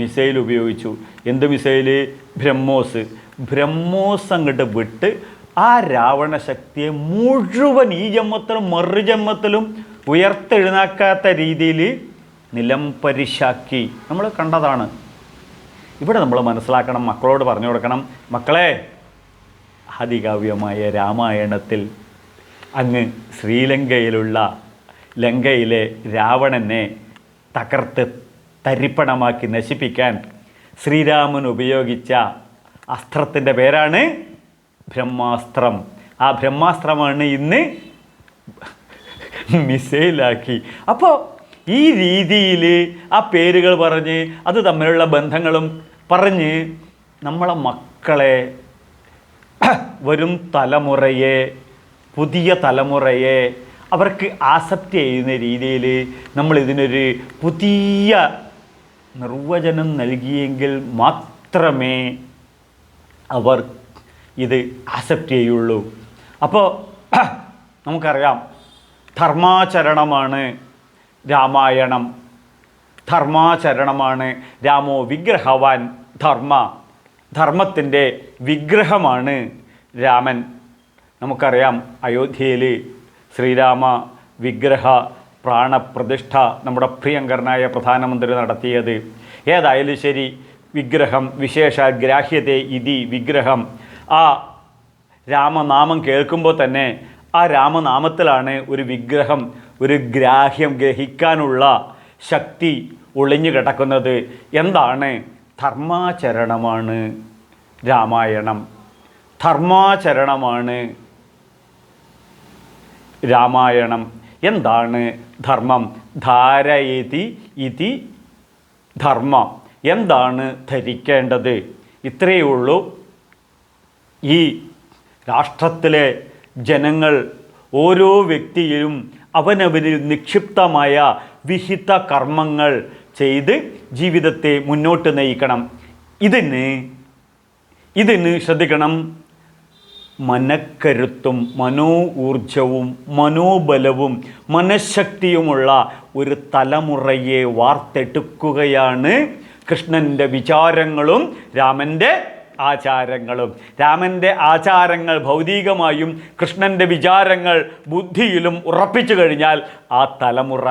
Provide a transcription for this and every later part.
Missile ഉപയോഗിച്ചു. എന്ത് missile? BrahMos അങ്ങോട്ട് വിട്ട് ആ രാവണ ശക്തിയെ മുഴുവൻ ഈ ജന്മത്തിലും മറുജന്മത്തിലും ഉയർത്തെഴുന്നേക്കാത്ത രീതിയിൽ നിലം പരിശാക്കി നമ്മൾ കണ്ടതാണ്. ഇവിടെ നമ്മൾ മനസ്സിലാക്കണം, മക്കളോട് പറഞ്ഞു കൊടുക്കണം, മക്കളെ, ആദികാവ്യമായ രാമായണത്തിൽ അങ്ങ് ശ്രീലങ്കയിലുള്ള ലങ്കയിലെ രാവണനെ തകർത്ത് തരിപ്പണമാക്കി നശിപ്പിക്കാൻ ശ്രീരാമൻ ഉപയോഗിച്ച അസ്ത്രത്തിൻ്റെ പേരാണ് ബ്രഹ്മാസ്ത്രം. ആ ബ്രഹ്മാസ്ത്രമാണ് ഇന്ന് മിസൈലാക്കി. അപ്പോൾ ഈ രീതിയിൽ ആ പേരുകൾ പറഞ്ഞ് അത് തമ്മിലുള്ള ബന്ധങ്ങളും പറഞ്ഞ് നമ്മളെ മക്കളെ, വരും തലമുറയെ, പുതിയ തലമുറയെ അവർക്ക് ആക്സെപ്റ്റ് ചെയ്യുന്ന രീതിയിൽ നമ്മൾ ഇതിനൊരു പുതിയ നിർവചനം നൽകിയെങ്കിൽ മാത്രമേ അവർ ഇത് ആക്സെപ്റ്റ് ചെയ്യുള്ളൂ. അപ്പോൾ നമുക്കറിയാം, ധർമാചരണമാണ് രാമായണം. ധർമാചരണമാണ്. രാമോ വിഗ്രഹവാൻ ധർമ്മത്തിൻ്റെ വിഗ്രഹമാണ് രാമൻ. നമുക്കറിയാം, അയോധ്യയിൽ ശ്രീരാമ വിഗ്രഹ പ്രാണപ്രതിഷ്ഠ നമ്മുടെ പ്രിയങ്കരനായ പ്രധാനമന്ത്രി നടത്തിയത്. ഏതായാലും ശരി, വിഗ്രഹം വിശേഷ ഗ്രാഹ്യത്തെ ഇതി വിഗ്രഹം. ആ രാമനാമം കേൾക്കുമ്പോൾ തന്നെ ആ രാമനാമത്തിലാണ് ഒരു വിഗ്രഹം, ഒരു ഗ്രാഹ്യം, ഗ്രഹിക്കാനുള്ള ശക്തി ഒളിഞ്ഞു കിടക്കുന്നത്. എന്താണ്? ധർമാചരണമാണ് രാമായണം. ധർമാചരണമാണ് രാമായണം. എന്താണ് ധർമ്മം? ധാരയതി ഇതി ധർമ്മം. എന്താണ് ധരിക്കേണ്ടത്? ഇത്രയേ ഉള്ളൂ. ഈ രാഷ്ട്രത്തിലെ ജനങ്ങൾ, ഓരോ വ്യക്തിയും അവനവരിൽ നിക്ഷിപ്തമായ വിഹിത കർമ്മങ്ങൾ ചെയ്ത് ജീവിതത്തെ മുന്നോട്ട് നയിക്കണം. ഇതിന് ശ്രദ്ധിക്കണം, മനക്കരുത്തും ഊർജവും മനോബലവും മനഃശക്തിയുമുള്ള ഒരു തലമുറയെ വാർത്തെടുക്കുകയാണ് കൃഷ്ണൻ്റെ വിചാരങ്ങളും രാമൻ്റെ ആചാരങ്ങളും. രാമൻ്റെ ആചാരങ്ങൾ ഭൗതികമായും കൃഷ്ണൻ്റെ വിചാരങ്ങൾ ബുദ്ധിയിലും ഉറപ്പിച്ചു കഴിഞ്ഞാൽ ആ തലമുറ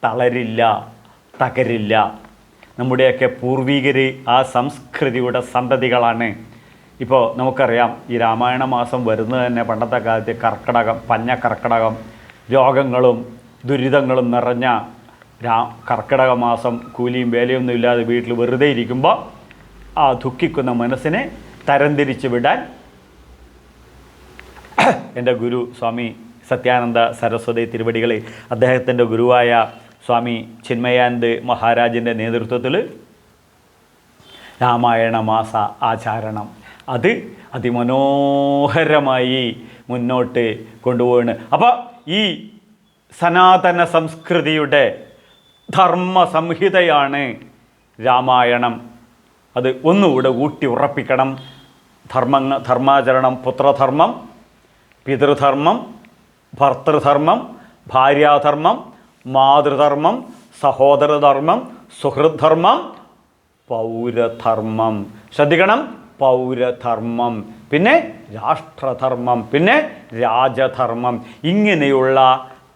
തളരില്ല, തകരില്ല. നമ്മുടെയൊക്കെ പൂർവികർ ആ സംസ്കൃതിയുടെ സന്തതികളാണ്. ഇപ്പോൾ നമുക്കറിയാം, ഈ രാമായണ മാസം വരുന്നത് തന്നെ പണ്ടത്തെ കാലത്ത് കർക്കിടകം, പഞ്ഞക്കർക്കിടകം, രോഗങ്ങളും ദുരിതങ്ങളും നിറഞ്ഞ കർക്കിടക മാസം, കൂലിയും വേലയൊന്നും ഇല്ലാതെ വീട്ടിൽ വെറുതെ ഇരിക്കുമ്പോൾ ആ ദുഃഖിക്കുന്ന മനസ്സിനെ തരംതിരിച്ച് വിടാൻ എൻ്റെ ഗുരു സ്വാമി സത്യാനന്ദ സരസ്വതി തിരുവടികൾ, അദ്ദേഹത്തിൻ്റെ ഗുരുവായ സ്വാമി ചിന്മയാനന്ദ മഹാരാജിൻ്റെ നേതൃത്വത്തിൽ രാമായണ മാസ ആചരണം അത് അതിമനോഹരമായി മുന്നോട്ട് കൊണ്ടുപോവാണ്. അപ്പോൾ ഈ സനാതന സംസ്കൃതിയുടെ ധർമ്മ സംഹിതയാണ് രാമായണം. അത് ഒന്നുകൂടെ ഊട്ടി ഉറപ്പിക്കണം. ധർമാചരണം: പുത്രധർമ്മം, പിതൃധർമ്മം, ഭർത്തൃധർമ്മം, ഭാര്യാധർമ്മം, മാതൃധർമ്മം, സഹോദരധർമ്മം, സുഹൃദ്ധർമ്മം, പൗരധർമ്മം. ശ്രദ്ധിക്കണം, പൗരധർമ്മം, പിന്നെ രാഷ്ട്രധർമ്മം, പിന്നെ രാജധർമ്മം. ഇങ്ങനെയുള്ള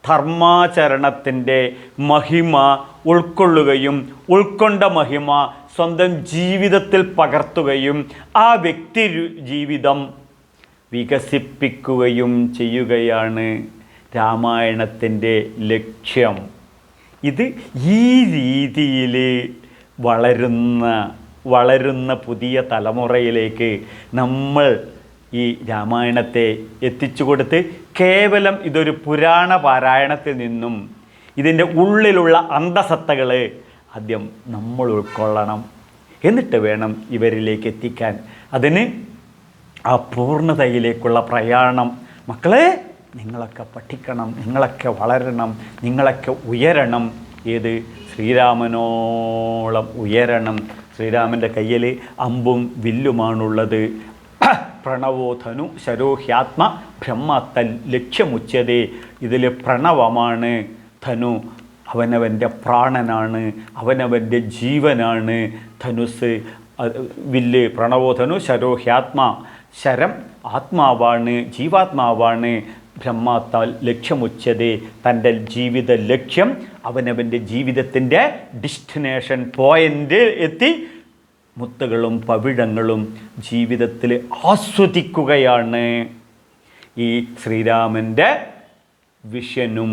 ധർമാചരണത്തിൻ്റെ മഹിമ ഉൾക്കൊള്ളുകയും ഉൾക്കൊണ്ട മഹിമ സ്വന്തം ജീവിതത്തിൽ പകർത്തുകയും ആ വ്യക്തി ജീവിതം വികസിപ്പിക്കുകയും ചെയ്യുകയാണ് രാമായണത്തിൻ്റെ ലക്ഷ്യം. ഇത് ഈ രീതിയിൽ വളരുന്ന പുതിയ തലമുറയിലേക്ക് നമ്മൾ ഈ രാമായണത്തെ എത്തിച്ചു കൊടുത്ത് കേവലം ഇതൊരു പുരാണ പാരായണത്തിൽ നിന്നും ഇതിൻ്റെ ഉള്ളിലുള്ള അന്തസത്തകൾ ആദ്യം നമ്മൾ ഉൾക്കൊള്ളണം. എന്നിട്ട് വേണം ഇവരിലേക്ക് എത്തിക്കാൻ. അതിന് ആ പൂർണ്ണതയിലേക്കുള്ള പ്രയാണം. മക്കളെ, നിങ്ങളൊക്കെ പഠിക്കണം, നിങ്ങളൊക്കെ വളരണം, നിങ്ങളൊക്കെ ഉയരണം. ഏത്? ശ്രീരാമനോളം ഉയരണം. ശ്രീരാമൻ്റെ കയ്യിൽ അമ്പും വില്ലുമാണുള്ളത്. പ്രണവോധനു ശരോഹ്യാത്മ ബ്രഹ്മത്തൽ ലക്ഷ്യമുച്ചതേ. ഇതിൽ പ്രണവമാണ് ധനു, അവനവൻ്റെ പ്രാണനാണ്, അവനവൻ്റെ ജീവനാണ്. ധനുസ്, വില്ല്, പ്രണവോധനു ശരോ ഹ്യാത്മാ. ശരം ആത്മാവാണ്, ജീവാത്മാവാണ്. ബ്രഹ്മാത്താൽ ലക്ഷ്യമുച്ചതേ. തൻ്റെ ജീവിത ലക്ഷ്യം, അവനവൻ്റെ ജീവിതത്തിൻ്റെ ഡെസ്റ്റിനേഷൻ പോയിൻ്റ് എത്തി മുത്തുകളും പവിഴങ്ങളും ജീവിതത്തിൽ ആസ്വദിക്കുകയാണ്. ഈ ശ്രീരാമൻ്റെ വിഷനും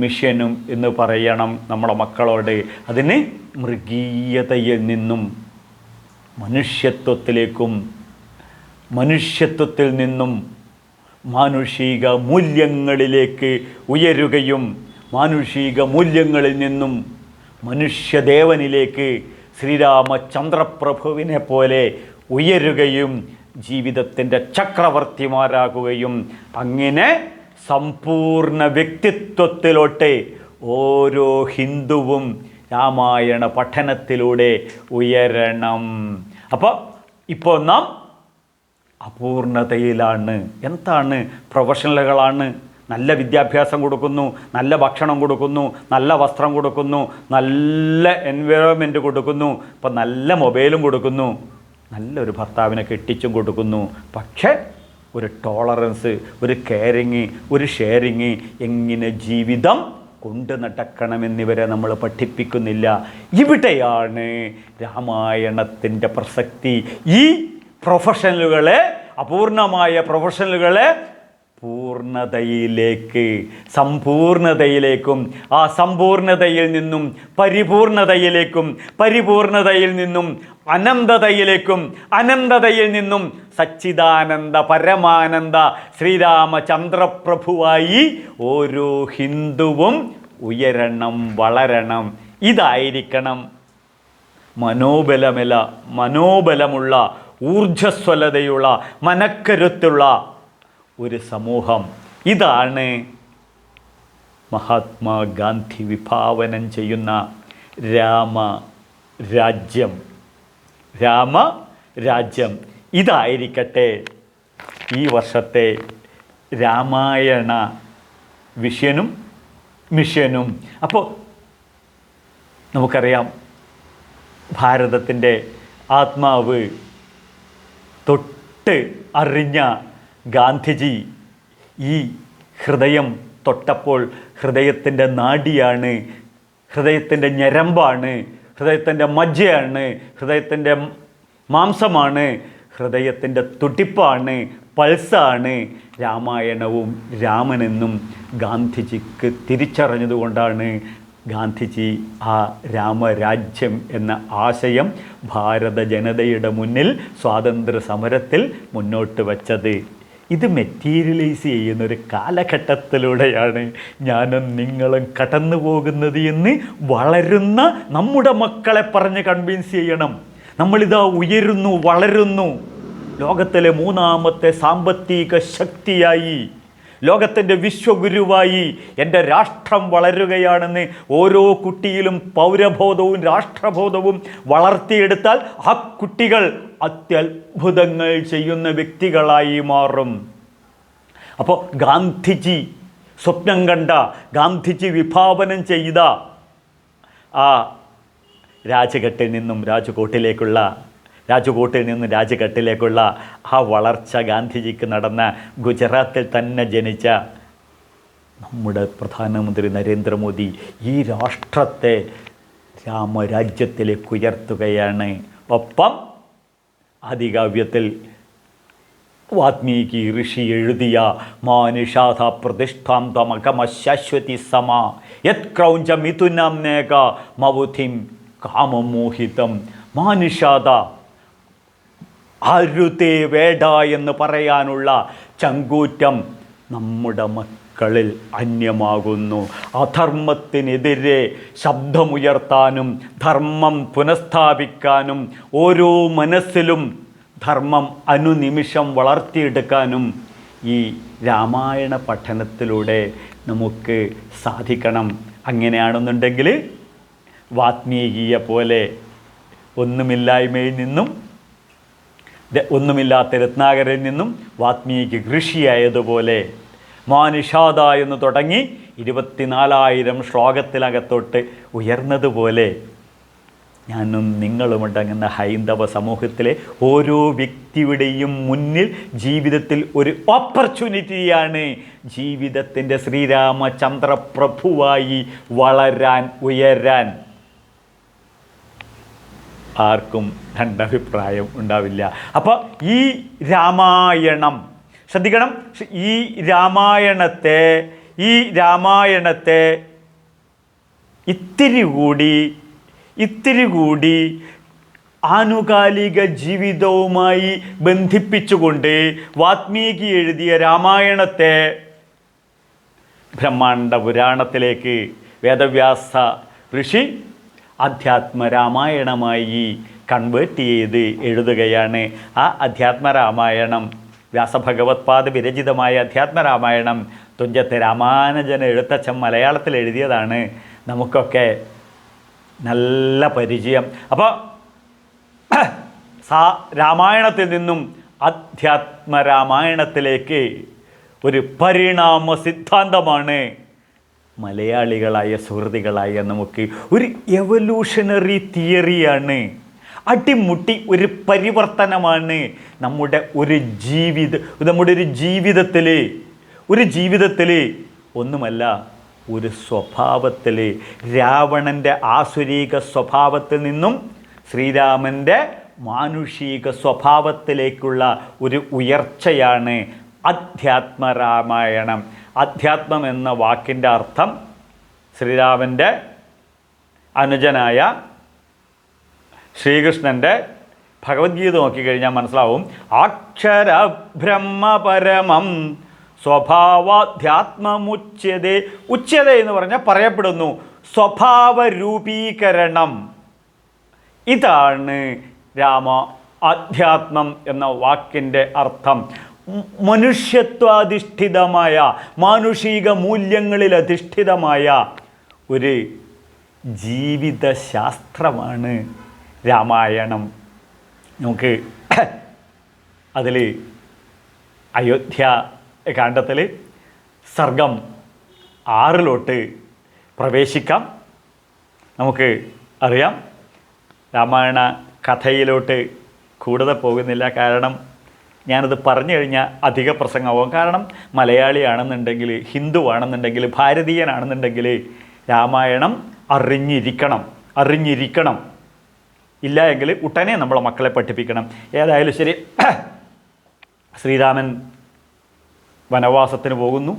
മിഷനും എന്ന് പറയണം നമ്മുടെ മക്കളോട്. അതിന് മൃഗീയതയിൽ നിന്നും മനുഷ്യത്വത്തിലേക്കും മനുഷ്യത്വത്തിൽ നിന്നും മാനുഷിക മൂല്യങ്ങളിലേക്ക് ഉയരുകയും മാനുഷിക മൂല്യങ്ങളിൽ നിന്നും മനുഷ്യദേവനിലേക്ക് ശ്രീരാമചന്ദ്രപ്രഭുവിനെ പോലെ ഉയരുകയും ജീവിതത്തിൻ്റെ ചക്രവർത്തിമാരാകുകയും അങ്ങനെ സമ്പൂർണ്ണ വ്യക്തിത്വത്തിലോട്ട് ഓരോ ഹിന്ദുവും രാമായണ പഠനത്തിലൂടെ ഉയരണം. അപ്പോൾ ഇപ്പോൾ നാം അപൂർണതയിലാണ്. എന്താണ്? പ്രൊഫഷണലുകളാണ്, നല്ല വിദ്യാഭ്യാസം കൊടുക്കുന്നു, നല്ല ഭക്ഷണം കൊടുക്കുന്നു, നല്ല വസ്ത്രം കൊടുക്കുന്നു, നല്ല എൻവയോൺമെൻറ്റ് കൊടുക്കുന്നു, ഇപ്പം നല്ല മൊബൈലും കൊടുക്കുന്നു, നല്ലൊരു ഭർത്താവിനെ കെട്ടിച്ചും കൊടുക്കുന്നു. പക്ഷേ ഒരു ടോളറൻസ്, ഒരു കെയറിങ്, ഒരു ഷെയറിങ്, എങ്ങനെ ജീവിതം കൊണ്ട് നടക്കണമെന്നിവരെ നമ്മൾ പഠിപ്പിക്കുന്നില്ല. ഇവിടെയാണ് രാമായണത്തിൻ്റെ പ്രസക്തി. ഈ പ്രൊഫഷണലുകളെ, അപൂർണമായ പ്രൊഫഷണലുകളെ പൂർണ്ണതയിലേക്ക്, സമ്പൂർണതയിലേക്കും ആ സമ്പൂർണതയിൽ നിന്നും പരിപൂർണതയിലേക്കും പരിപൂർണതയിൽ നിന്നും അനന്തതയിലേക്കും അനന്തതയിൽ നിന്നും സച്ചിദാനന്ദ പരമാനന്ദ ശ്രീരാമചന്ദ്രപ്രഭുവായി ഓരോ ഹിന്ദുവും ഉയരണം, വളരണം. ഇതായിരിക്കണം മനോബലമുള്ള ഊർജ്ജസ്വലതയുള്ള മനക്കരുത്തുള്ള ഒരു സമൂഹം. ഇതാണ് മഹാത്മാഗാന്ധി വിഭാവനം ചെയ്യുന്ന രാമരാജ്യം. ഇതായിരിക്കട്ടെ ഈ വർഷത്തെ രാമായണ വിഷനും മിഷനും. അപ്പോൾ നമുക്കറിയാം, ഭാരതത്തിൻ്റെ ആത്മാവ് തൊട്ട് അറിഞ്ഞ ഗാന്ധിജി ഈ ഹൃദയം തൊട്ടപ്പോൾ ഹൃദയത്തിൻ്റെ നാഡിയാണ്, ഹൃദയത്തിൻ്റെ ഞരമ്പാണ്, ഹൃദയത്തിൻ്റെ മജ്ജയാണ്, ഹൃദയത്തിൻ്റെ മാംസമാണ്, ഹൃദയത്തിൻ്റെ തുടിപ്പാണ്, പൾസാണ്. രാമായണവും രാമനെന്നും ഗാന്ധിജിക്ക് തിരിച്ചറിഞ്ഞതുകൊണ്ടാണ് ഗാന്ധിജി ആ രാമരാജ്യം എന്ന ആശയം ഭാരത ജനതയുടെ മുന്നിൽ സ്വാതന്ത്ര്യ സമരത്തിൽ മുന്നോട്ട് വച്ചത്. ഇത് മെറ്റീരിയലൈസ് ചെയ്യുന്നൊരു കാലഘട്ടത്തിലൂടെയാണ് ഞാനും നിങ്ങളും കടന്നു പോകുന്നത് എന്ന് വളരുന്ന നമ്മുടെ മക്കളെ പറഞ്ഞ് കൺവിൻസ് ചെയ്യണം. നമ്മളിതാ ഉയരുന്നു, വളരുന്നു, ലോകത്തിലെ 3ാമത്തെ സാമ്പത്തിക ശക്തിയായി, ലോകത്തിൻ്റെ വിശ്വഗുരുവായി എൻ്റെ രാഷ്ട്രം വളരുകയാണെന്ന് ഓരോ കുട്ടിയിലും പൗരബോധവും രാഷ്ട്രബോധവും വളർത്തിയെടുത്താൽ ആ കുട്ടികൾ അത്യത്ഭുതങ്ങൾ ചെയ്യുന്ന വ്യക്തികളായി മാറും. അപ്പോൾ ഗാന്ധിജി സ്വപ്നം കണ്ട, ഗാന്ധിജി വിഭാവനം ചെയ്ത ആ രാജ്ഘട്ടിൽ നിന്നും രാജ്ഘട്ടിലേക്കുള്ള ആ വളർച്ച, ഗാന്ധിജിക്ക് നടന്ന ഗുജറാത്തിൽ തന്നെ ജനിച്ച നമ്മുടെ പ്രധാനമന്ത്രി നരേന്ദ്രമോദി ഈ രാഷ്ട്രത്തെ രാമരാജ്യത്തിലേക്ക് ഉയർത്തുകയാണ്. ഒപ്പം ആദികാവ്യത്തിൽ വാത്മീകി ഋഷി എഴുതിയ മാനുഷാധ പ്രതിഷ്ഠാം ത്വമകമ ശാശ്വതി സമ യത് ക്രൗഞ്ച മിഥുനാംനേക മവുധിം കാമമോഹിതം. മാനുഷാധ, അരുതേ വേട എന്ന് പറയാനുള്ള ചങ്കൂറ്റം നമ്മുടെ മക്കളിൽ അന്യമാകുന്നു. അധർമ്മത്തിനെതിരെ ശബ്ദമുയർത്താനും ധർമ്മം പുനഃസ്ഥാപിക്കാനും ഓരോ മനസ്സിലും ധർമ്മം അനുനിമിഷം വളർത്തിയെടുക്കാനും ഈ രാമായണ പഠനത്തിലൂടെ നമുക്ക് സാധിക്കണം. അങ്ങനെയാണെന്നുണ്ടെങ്കിൽ വാത്മീകിയെ പോലെ ഒന്നുമില്ലായ്മയിൽ നിന്നും, ഒന്നുമില്ലാത്ത രത്നാകരിൽ നിന്നും വാത്മീകി ഋഷിയായതുപോലെ മാനുഷാദ എന്ന് തുടങ്ങി 24,000 ശ്ലോകത്തിനകത്തോട്ട് ഉയർന്നതുപോലെ ഞാനും നിങ്ങളുമടങ്ങുന്ന ഹൈന്ദവ സമൂഹത്തിലെ ഓരോ വ്യക്തിയുടെയും മുന്നിൽ ജീവിതത്തിൽ ഒരു ഓപ്പർച്യൂണിറ്റിയാണ് ജീവിതത്തിൻ്റെ ശ്രീരാമചന്ദ്ര പ്രഭുവായി വളരാൻ, ഉയരാൻ. ആർക്കും രണ്ടഭിപ്രായം ഉണ്ടാവില്ല. അപ്പോൾ ഈ രാമായണം ശ്രദ്ധിക്കണം. ഈ രാമായണത്തെ ഇത്തിരി കൂടി ആനുകാലിക ജീവിതവുമായി ബന്ധിപ്പിച്ചുകൊണ്ട് വാത്മീകി എഴുതിയ രാമായണത്തെ ബ്രഹ്മാണ്ഡ പുരാണത്തിലേക്ക് വേദവ്യാസ ഋഷി അധ്യാത്മരാമായണമായി കൺവേർട്ട് ചെയ്ത് എഴുതുകയാണ്. ആ അധ്യാത്മരാമായണം, വ്യാസഭഗവത്പാദ വിരചിതമായ അധ്യാത്മരാമായണം തുഞ്ചത്ത് രാമാനുജൻ എഴുത്തച്ഛൻ മലയാളത്തിൽ എഴുതിയതാണ്. നമുക്കൊക്കെ നല്ല പരിചയം. അപ്പോൾ രാമായണത്തിൽ നിന്നും അധ്യാത്മരാമായണത്തിലേക്ക് ഒരു പരിണാമ സിദ്ധാന്തമാണ് മലയാളികളായ സുഹൃത്തുക്കളായ നമുക്ക് ഒരു എവല്യൂഷണറി തിയറിയാണ്. അടിമുട്ടി ഒരു പരിവർത്തനമാണ് നമ്മുടെ ഒരു ജീവിതത്തിൽ ഒന്നുമല്ല, ഒരു സ്വഭാവത്തിൽ രാവണൻ്റെ ആസുരീക സ്വഭാവത്തിൽ നിന്നും ശ്രീരാമൻ്റെ മാനുഷിക സ്വഭാവത്തിലേക്കുള്ള ഒരു ഉയർച്ചയാണ് അധ്യാത്മരാമായണം. അധ്യാത്മം എന്ന വാക്കിൻ്റെ അർത്ഥം ശ്രീരാമൻ്റെ അനുജനായ ശ്രീകൃഷ്ണൻ്റെ ഭഗവത്ഗീത നോക്കിക്കഴിഞ്ഞാൽ മനസ്സിലാവും. അക്ഷര ബ്രഹ്മപരമം സ്വഭാവാധ്യാത്മമുച്യതേ. ഉച്യത എന്ന് പറഞ്ഞാൽ പറയപ്പെടുന്നു, സ്വഭാവരൂപീകരണം. ഇതാണ് അധ്യാത്മം എന്ന വാക്കിൻ്റെ അർത്ഥം. മനുഷ്യത്വാധിഷ്ഠിതമായ, മാനുഷിക മൂല്യങ്ങളിൽ അധിഷ്ഠിതമായ ഒരു ജീവിതശാസ്ത്രമാണ് രാമായണം. നമുക്ക് അതിൽ അയോധ്യ കാണ്ഡത്തിൽ സർഗം 6 പ്രവേശിക്കാം. നമുക്ക് അറിയാം, രാമായണ കഥയിലോട്ട് കൂടുതൽ പോകുന്നില്ല. കാരണം ഞാനത് പറഞ്ഞു കഴിഞ്ഞാൽ അധിക പ്രസംഗമാവും. കാരണം മലയാളിയാണെന്നുണ്ടെങ്കിൽ, ഹിന്ദു ആണെന്നുണ്ടെങ്കിൽ, ഭാരതീയനാണെന്നുണ്ടെങ്കിൽ രാമായണം അറിഞ്ഞിരിക്കണം. ഇല്ല എങ്കിൽ ഉടനെ നമ്മളെ മക്കളെ പഠിപ്പിക്കണം. ഏതായാലും ശരി, ശ്രീരാമൻ വനവാസത്തിന് പോകുന്നു.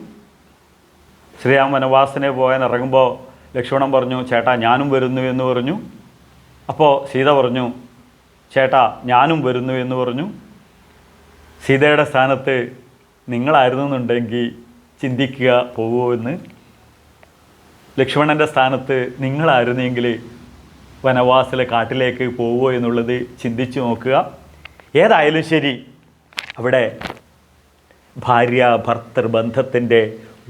ശ്രീരാമൻ വനവാസത്തിന് പോകാൻ ഇറങ്ങുമ്പോൾ ലക്ഷ്മണൻ പറഞ്ഞു, ചേട്ടാ ഞാനും വരുന്നു എന്ന് പറഞ്ഞു. അപ്പോൾ സീത പറഞ്ഞു, ചേട്ടാ ഞാനും വരുന്നു എന്ന് പറഞ്ഞു. സീതയുടെ സ്ഥാനത്ത് നിങ്ങളായിരുന്നെന്നുണ്ടെങ്കിൽ ചിന്തിക്കുക പോകുമോ എന്ന്. ലക്ഷ്മണൻ്റെ സ്ഥാനത്ത് നിങ്ങളായിരുന്നെങ്കിൽ വനവാസിലെ കാട്ടിലേക്ക് പോവുമോ എന്നുള്ളത് ചിന്തിച്ചു നോക്കുക. ഏതായാലും ശരി, അവിടെ ഭാര്യ ഭർത്തൃബന്ധത്തിൻ്റെ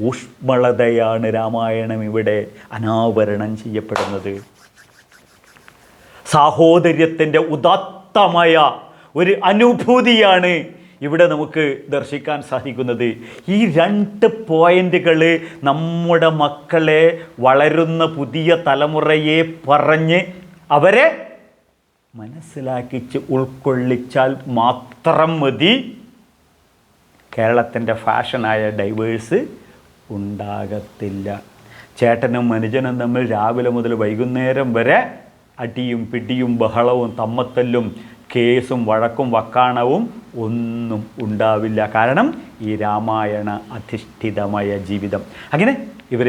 ഊഷ്മളതയാണ് രാമായണം ഇവിടെ അനാവരണം ചെയ്യപ്പെടുന്നത്. സാഹോദര്യത്തിൻ്റെ ഉദാത്തമായ ഒരു അനുഭൂതിയാണ് ഇവിടെ നമുക്ക് ദർശിക്കാൻ സാധിക്കുന്നത്. ഈ 2 പോയിന്റുകൾ നമ്മുടെ മക്കളെ, വളരുന്ന പുതിയ തലമുറയെ പറഞ്ഞ് അവരെ മനസ്സിലാക്കിച്ച് ഉൾക്കൊള്ളിച്ചാൽ മാത്രം മതി കേരളത്തിൻ്റെ ഫാഷനായ ഡൈവേഴ്സ് ഉണ്ടാകത്തില്ല. ചേട്ടനും അനുജനും തമ്മിൽ രാവിലെ മുതൽ വൈകുന്നേരം വരെ അടിയും പിടിയും ബഹളവും തമ്മത്തല്ലും കേസും വഴക്കും വക്കാണവും ഒന്നും ഉണ്ടാവില്ല. കാരണം ഈ രാമായണ അധിഷ്ഠിതമായ ജീവിതം. അങ്ങനെ ഇവർ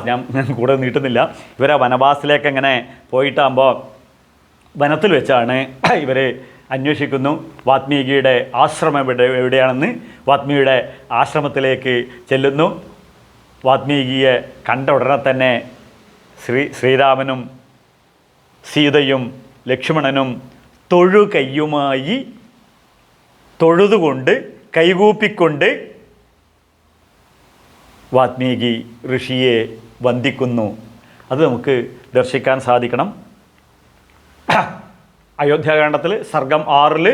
ഞാൻ കൂടെ നീട്ടുന്നില്ല. ഇവർ വനവാസത്തിലേക്ക് അങ്ങനെ പോയിട്ടാകുമ്പോൾ വനത്തിൽ വെച്ചാണ് ഇവർ അന്വേഷിക്കുന്നു വാത്മീകിയുടെ ആശ്രമം എവിടെയാണെന്ന്. വാത്മീകിയുടെ ആശ്രമത്തിലേക്ക് ചെല്ലുന്നു. വാത്മീകിയെ കണ്ട ഉടനെ തന്നെ ശ്രീരാമനും സീതയും ലക്ഷ്മണനും തൊഴുകയ്യുമായി തൊഴുതുകൊണ്ട് കൈകൂപ്പിക്കൊണ്ട് വാത്മീകി ഋഷിയെ വന്ദിക്കുന്നു. അത് നമുക്ക് ദർശിക്കാൻ സാധിക്കണം. അയോധ്യാകാണ്ഡത്തിൽ സർഗം 6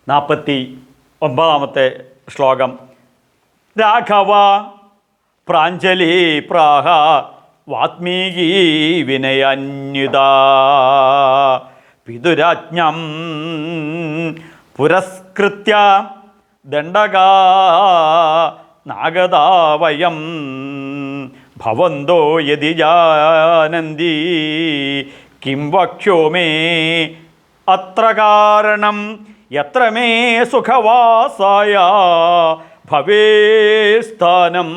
49 ശ്ലോകം. രാഘവ പ്രാഞ്ജലി പ്രാഹ വാത്മീകി വിനയാന്യുത പിതുരാജ്ഞം പുരസ്കൃത്യ ദണ്ഡകാ നാഗതാ വയം ഭവന്തോ യതി ജാനന്തി കിം വക്ഷ്യോ മേ അത്ര കാരണം യത്ര മേ സുഖവാസായ ഭവേസ്ഥാനം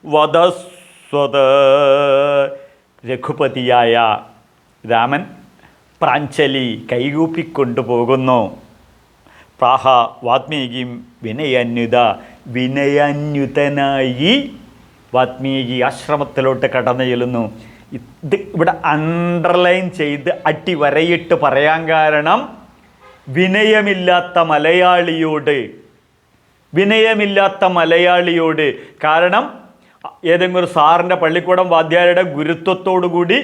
വദസ്വത്. രഘുപതിയായ രാമൻ പ്രാഞ്ജലി കൈകൂപ്പിക്കൊണ്ടുപോകുന്നു. പ്രാഹ വാത്മീകിയും വിനയാന്യുത, വിനയാന്യുതനായി വാത്മീകി ആശ്രമത്തിലോട്ട് കടന്നു ചെല്ലുന്നു. ഇത് ഇവിടെ അണ്ടർലൈൻ ചെയ്ത് അടിവരയിട്ട് പറയാൻ കാരണം വിനയമില്ലാത്ത മലയാളിയോട് കാരണം ഏതെങ്കിലും ഒരു സാറിൻ്റെ പള്ളിക്കൂടം വാദ്യാരുടെ ഗുരുത്വത്തോടുകൂടി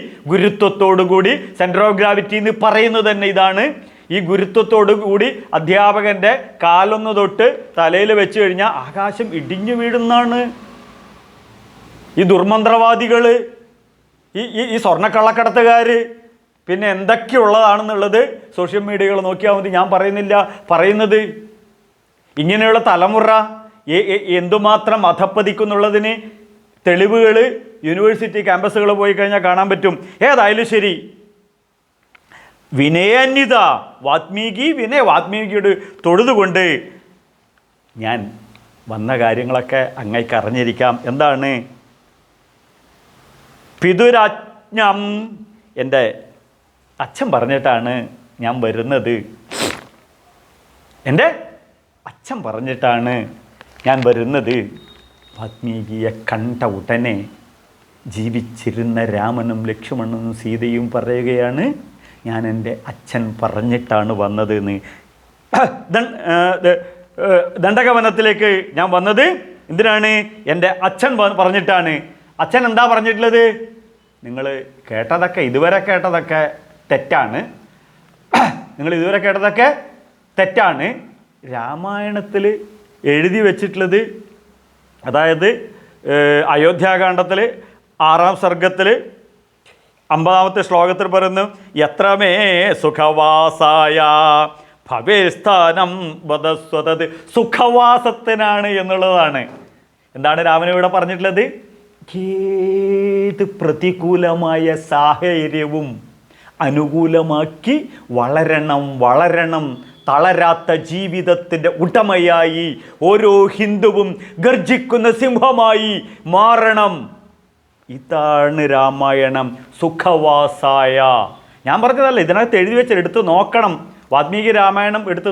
സെൻറ്റർ ഓഫ് ഗ്രാവിറ്റി എന്ന് പറയുന്നത് തന്നെ ഇതാണ്. ഈ ഗുരുത്വത്തോടുകൂടി അധ്യാപകൻ്റെ കാലൊന്ന് തൊട്ട് തലയിൽ വെച്ച് കഴിഞ്ഞാൽ ആകാശം ഇടിഞ്ഞു വീഴുന്നാണ്. ഈ ദുർമന്ത്രവാദികൾ, ഈ സ്വർണ്ണക്കള്ളക്കടത്തുകാർ, പിന്നെ എന്തൊക്കെയുള്ളതാണെന്നുള്ളത് സോഷ്യൽ മീഡിയകൾ നോക്കിയാൽ മതി. ഞാൻ പറയുന്നത് ഇങ്ങനെയുള്ള തലമുറ എന്തുമാത്രം അധപ്പതിക്കുന്നുള്ളതിന് തെളിവുകൾ യൂണിവേഴ്സിറ്റി ക്യാമ്പസുകൾ പോയി കഴിഞ്ഞാൽ കാണാൻ പറ്റും. ഏതായാലും ശരി, വിനയാന്വിത വാത്മീകിയോട് തൊഴുതുകൊണ്ട് ഞാൻ വന്ന കാര്യങ്ങളൊക്കെ അങ്ങേക്ക് അറിഞ്ഞിരിക്കാം. എന്താണ്? പിതുരാജ്ഞം, എൻ്റെ അച്ഛൻ പറഞ്ഞിട്ടാണ് ഞാൻ വരുന്നത്. എൻ്റെ അച്ഛൻ പറഞ്ഞിട്ടാണ് ഞാൻ വരുന്നത്. വാത്മീകിയെ കണ്ട ഉടനെ ജീവിച്ചിരുന്ന രാമനും ലക്ഷ്മണനും സീതയും പറയുകയാണ്, ഞാൻ എൻ്റെ അച്ഛൻ പറഞ്ഞിട്ടാണ് വന്നത് എന്ന്. ദണ്ഡകവനത്തിലേക്ക് ഞാൻ വന്നത് എന്തിനാണ്? എൻ്റെ അച്ഛൻ പറഞ്ഞിട്ടാണ്. അച്ഛൻ എന്താ പറഞ്ഞിട്ടുള്ളത്? നിങ്ങൾ ഇതുവരെ കേട്ടതൊക്കെ തെറ്റാണ്. രാമായണത്തിൽ എഴുതി വച്ചിട്ടുള്ളത്, അതായത് അയോധ്യാകാന്ഡത്തിൽ 6-ാം സർഗത്തിൽ 50-ാമത്തെ ശ്ലോകത്തിൽ പറയുന്നു, യത്രമേ സുഖവാസായ ഭവേസ്ഥാനം വദസ്വതത്. സുഖവാസത്തിനാണ് എന്നുള്ളതാണ്. എന്താണ് രാമൻ ഇവിടെ പറഞ്ഞിട്ടുള്ളത്? ഏത് പ്രതികൂലമായ സാഹചര്യവും അനുകൂലമാക്കി വളരണം, തളരാത്ത ജീവിതത്തിൻ്റെ ഉടമയായി ഓരോ ഹിന്ദുവും ഗർജിക്കുന്ന സിംഹമായി മാറണം. ഇതാണ് രാമായണം. സുഖവാസായ. ഞാൻ പറഞ്ഞതല്ല, ഇതിനകത്ത് എഴുതി വെച്ച് എടുത്ത് നോക്കണം. വാൽമീകി രാമായണം എടുത്ത്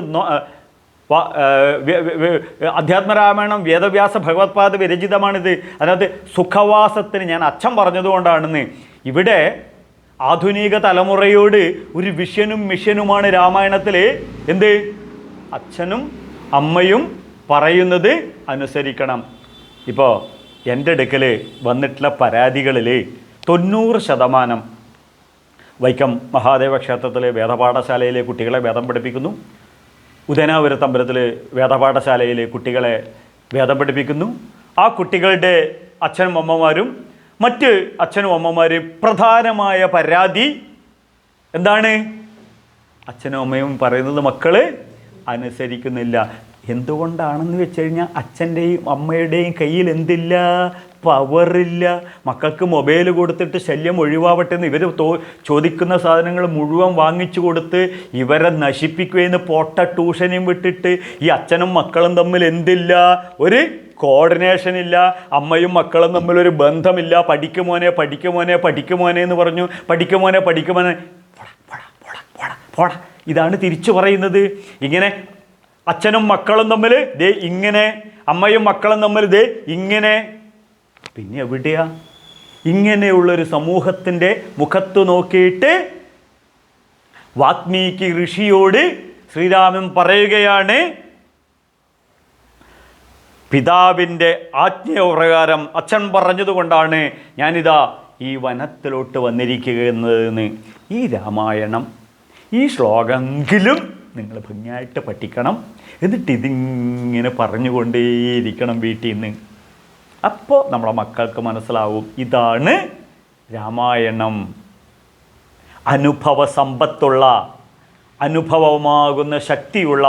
അധ്യാത്മരാമായണം വേദവ്യാസ ഭഗവത്പാദ വിരചിതമാണിത്. അതിനകത്ത് സുഖവാസത്തിന് ഞാൻ അച്ഛൻ പറഞ്ഞതുകൊണ്ടാണെന്ന്. ഇവിടെ ആധുനിക തലമുറയോട് ഒരു വിഷനും മിഷനുമാണ് രാമായണത്തിൽ. എന്ത്? അച്ഛനും അമ്മയും പറയുന്നത് അനുസരിക്കണം. ഇപ്പോൾ എൻ്റെ അടുക്കൽ വന്നിട്ടുള്ള പരാതികളിൽ 90% വൈക്കം മഹാദേവ ക്ഷേത്രത്തിലെ വേദപാഠശാലയിലെ കുട്ടികളെ വേദം പഠിപ്പിക്കുന്നു. ഉദയനാപുരത്ത് അമ്പലത്തിൽ വേദപാഠശാലയിലെ കുട്ടികളെ വേദം പഠിപ്പിക്കുന്നു. ആ കുട്ടികളുടെ അച്ഛനും അമ്മമാരും മറ്റ് അച്ഛനും അമ്മമാരും പ്രധാനമായ പരാതി എന്താണ്? അച്ഛനും അമ്മയും പറയുന്നത് മക്കൾ അനുസരിക്കുന്നില്ല. എന്തുകൊണ്ടാണെന്ന് വെച്ച് കഴിഞ്ഞാൽ അച്ഛൻ്റെയും അമ്മയുടെയും കയ്യിൽ എന്തില്ല? പവറില്ല. മക്കൾക്ക് മൊബൈൽ കൊടുത്തിട്ട് ശല്യം ഒഴിവാവട്ടെ എന്ന് ഇവർ ചോദിക്കുന്ന സാധനങ്ങൾ മുഴുവൻ വാങ്ങിച്ചു കൊടുത്ത് ഇവരെ നശിപ്പിക്കുകയെന്ന് പോട്ട ട്യൂഷനും വിട്ടിട്ട് ഈ അച്ഛനും മക്കളും തമ്മിൽ എന്തില്ല? ഒരു കോർഡിനേഷൻ ഇല്ല. അമ്മയും മക്കളും തമ്മിലൊരു ബന്ധമില്ല. പഠിക്കുമോനെ എന്ന് പറഞ്ഞു. പഠിക്കുമോനെ പോടാ. ഇതാണ് തിരിച്ചു പറയുന്നത്. ഇങ്ങനെ അച്ഛനും മക്കളും തമ്മിൽ ദേ ഇങ്ങനെ, അമ്മയും മക്കളും തമ്മിൽ ദേ ഇങ്ങനെ. പിന്നെ എവിടെയാ? ഇങ്ങനെയുള്ളൊരു സമൂഹത്തിൻ്റെ മുഖത്ത് നോക്കിയിട്ട് വാത്മീകി ഋഷിയോട് ശ്രീരാമൻ പറയുകയാണ്, പിതാവിൻ്റെ ആജ്ഞപ്രകാരം അച്ഛൻ പറഞ്ഞതുകൊണ്ടാണ് ഞാനിതാ ഈ വനത്തിലോട്ട് വന്നിരിക്കുന്നതെന്ന്. ഈ രാമായണം, ഈ ശ്ലോകമെങ്കിലും നിങ്ങൾ ഭംഗിയായിട്ട് പഠിക്കണം. എന്നിട്ട് ഇതിങ്ങനെ പറഞ്ഞുകൊണ്ടേയിരിക്കണം വീട്ടിൽ നിന്ന്. അപ്പോൾ നമ്മളെ മക്കൾക്ക് മനസ്സിലാവും ഇതാണ് രാമായണം. അനുഭവ സമ്പത്തുള്ള, അനുഭവമാകുന്ന ശക്തിയുള്ള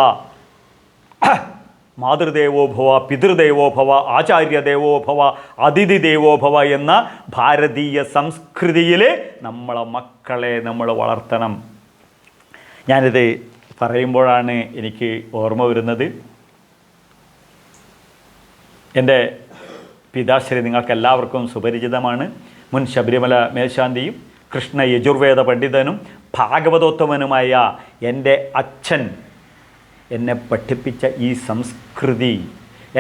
മാതൃദേവോഭവ, പിതൃദേവോഭവ, ആചാര്യദേവോഭവ, അതിഥി ദേവോഭവ എന്ന ഭാരതീയ സംസ്കൃതിയിൽ നമ്മളെ മക്കളെ നമ്മൾ വളർത്തണം. ഞാനിത് പറയുമ്പോഴാണ് എനിക്ക് ഓർമ്മ വരുന്നത്, എൻ്റെ പിതാശ്രീ നിങ്ങൾക്കെല്ലാവർക്കും സുപരിചിതമാണ്. മുൻ ശബരിമല മേൽശാന്തിയും കൃഷ്ണ യജുർവേദ പണ്ഡിതനും ഭാഗവതോത്തമനുമായ എൻ്റെ അച്ഛൻ എന്നെ പഠിപ്പിച്ച ഈ സംസ്കൃതി,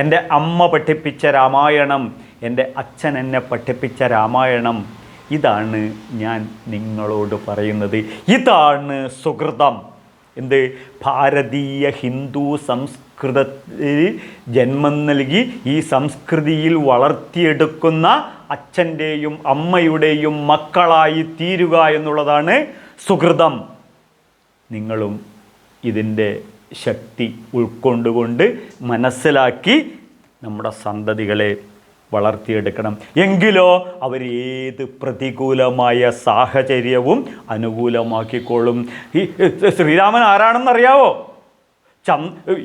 എൻ്റെ അമ്മ പഠിപ്പിച്ച രാമായണം, എൻ്റെ അച്ഛൻ എന്നെ പഠിപ്പിച്ച രാമായണം, ഇതാണ് ഞാൻ നിങ്ങളോട് പറയുന്നത്. ഇതാണ് സുഹൃതം. എന്ത്? ഭാരതീയ ഹിന്ദു സംസ്കൃതത്തിൽ ജന്മം നൽകി ഈ സംസ്കൃതിയിൽ വളർത്തിയെടുക്കുന്ന അച്ഛൻ്റെയും അമ്മയുടെയും മക്കളായി തീരുക എന്നുള്ളതാണ് സുഹൃതം. നിങ്ങളും ഇതിൻ്റെ ശക്തി ഉൾക്കൊണ്ടുകൊണ്ട് മനസ്സിലാക്കി നമ്മുടെ സന്തതികളെ വളർത്തിയെടുക്കണം. എങ്കിലോ അവരേത് പ്രതികൂലമായ സാഹചര്യവും അനുകൂലമാക്കിക്കോളും. ഈ ശ്രീരാമൻ ആരാണെന്നറിയാവോ?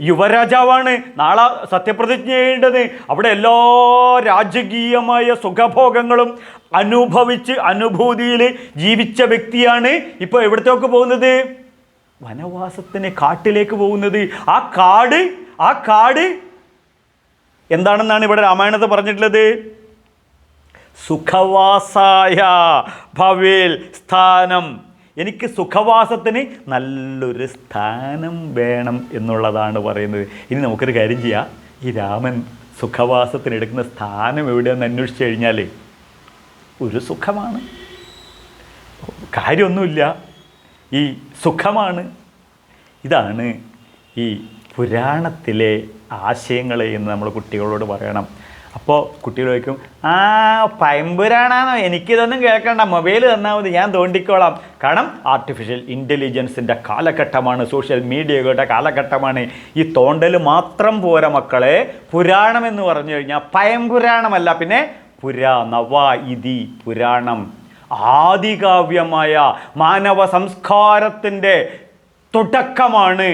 യുവരാജാവാണ്. നാളെ സത്യപ്രതിജ്ഞ ചെയ്യേണ്ടത്. അവിടെ എല്ലാ രാജകീയമായ സുഖഭോഗങ്ങളും അനുഭവിച്ച് അനുഭൂതിയിൽ ജീവിച്ച വ്യക്തിയാണ്. ഇപ്പോൾ എവിടത്തേക്ക് പോകുന്നത്? വനവാസത്തിന്, കാട്ടിലേക്ക് പോകുന്നത്. ആ കാട് എന്താണെന്നാണ് ഇവിടെ രാമായണത്തെ പറഞ്ഞിട്ടുള്ളത്? സുഖവാസായ ഭവേൽ സ്ഥാനം. എനിക്ക് സുഖവാസത്തിന് നല്ലൊരു സ്ഥാനം വേണം എന്നുള്ളതാണ് പറയുന്നത്. ഇനി നമുക്കൊരു കാര്യം ചെയ്യാം. ഈ രാമൻ സുഖവാസത്തിന് എടുക്കുന്ന സ്ഥാനം എവിടെയെന്ന് അന്വേഷിച്ച് കഴിഞ്ഞാൽ ഒരു സുഖമാണ്, കാര്യമൊന്നുമില്ല, ഈ സുഖമാണ്. ഇതാണ് ഈ പുരാണത്തിലെ ആശയങ്ങൾ എന്ന് നമ്മൾ കുട്ടികളോട് പറയണം. അപ്പോൾ കുട്ടികൾ ചോദിക്കും, പയമ്പുരാണാണോ? എനിക്കിതൊന്നും കേൾക്കണ്ട, മൊബൈൽ തന്നാൽ മതി, ഞാൻ തോണ്ടിക്കോളാം. കാരണം ആർട്ടിഫിഷ്യൽ ഇൻ്റലിജൻസിൻ്റെ കാലഘട്ടമാണ്, സോഷ്യൽ മീഡിയകളുടെ കാലഘട്ടമാണ്. ഈ തോണ്ടൽ മാത്രം പോരാ മക്കളെ. പുരാണം എന്ന് പറഞ്ഞു കഴിഞ്ഞാൽ പയമ്പുരാണമല്ല, പിന്നെ നവ ഇതി പുരാണം, ആദികാവ്യമായ മാനവ സംസ്കാരത്തിൻ്റെ തുടക്കമാണ്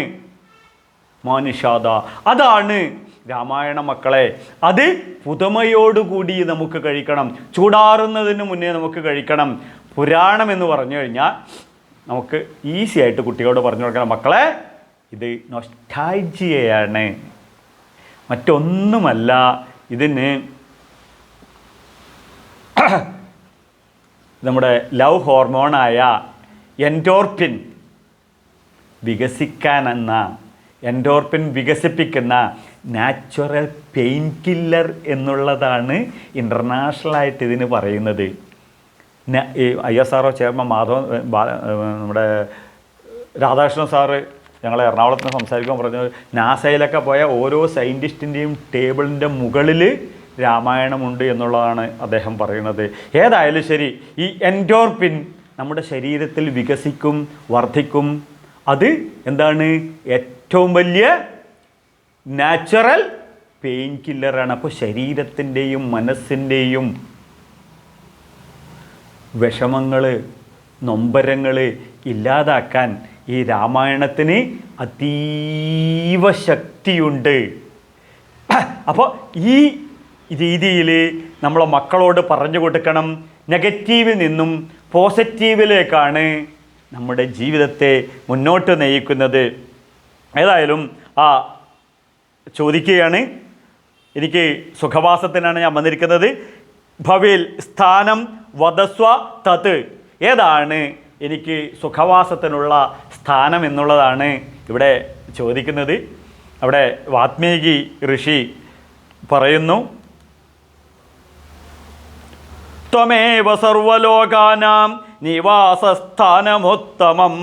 മാനുഷാദ. അതാണ് രാമായണ മക്കളെ. അത് പുതുമയോടുകൂടി നമുക്ക് കഴിക്കണം, ചൂടാറുന്നതിന് മുന്നേ നമുക്ക് കഴിക്കണം. പുരാണം എന്ന് പറഞ്ഞു കഴിഞ്ഞാൽ നമുക്ക് ഈസി ആയിട്ട് കുട്ടികളോട് പറഞ്ഞു കൊടുക്കണം, മക്കളെ ഇത് നൊസ്റ്റാൾജിയയാണ്, മറ്റൊന്നുമല്ല. ഇതിന് നമ്മുടെ ലവ് ഹോർമോണായ എൻഡോർഫിൻ വികസിപ്പിക്കുന്ന നാച്ചുറൽ പെയിൻ കില്ലർ എന്നുള്ളതാണ് ഇൻ്റർനാഷണലായിട്ട് ഇതിന് പറയുന്നത്. ISRO ചെയർമാൻ നമ്മുടെ രാധാകൃഷ്ണൻ സാറ് ഞങ്ങൾ എറണാകുളത്ത് നിന്ന് സംസാരിക്കുമ്പോൾ പറഞ്ഞത്, നാസയിലൊക്കെ പോയ ഓരോ സയൻറ്റിസ്റ്റിൻ്റെയും ടേബിളിൻ്റെ മുകളിൽ രാമായണമുണ്ട് എന്നുള്ളതാണ് അദ്ദേഹം പറയുന്നത്. ഏതായാലും ശരി, ഈ എൻഡോർഫിൻ നമ്മുടെ ശരീരത്തിൽ വികസിക്കും, വർദ്ധിക്കും. അത് എന്താണ്? ഏറ്റവും വലിയ നാച്ചുറൽ പെയിൻ കില്ലറാണ്. അപ്പോൾ ശരീരത്തിൻ്റെയും മനസ്സിൻ്റെയും വിഷമങ്ങൾ, നൊമ്പരങ്ങൾ ഇല്ലാതാക്കാൻ ഈ രാമായണത്തിന് അതീവ ശക്തിയുണ്ട്. അപ്പോൾ ഈ രീതിയിൽ നമ്മളെ മക്കളോട് പറഞ്ഞു കൊടുക്കണം. നെഗറ്റീവിൽ നിന്നും പോസിറ്റീവിലേക്കാണ് നമ്മുടെ ജീവിതത്തെ മുന്നോട്ട് നയിക്കുന്നത്. ഏതായാലും ചോദിക്കുകയാണ്, എനിക്ക് സുഖവാസത്തിനാണ് ഞാൻ വന്നിരിക്കുന്നത്. ഭവേൽ സ്ഥാനം വദസ്വ തത്. ഏതാണ് എനിക്ക് സുഖവാസത്തിനുള്ള സ്ഥാനം എന്നുള്ളതാണ് ഇവിടെ ചോദിക്കുന്നത്. അവിടെ വാത്മീകി ഋഷി പറയുന്നു, ത്വമേവ സർവലോകാനാം നിവാസസ്ഥാനമുത്തമം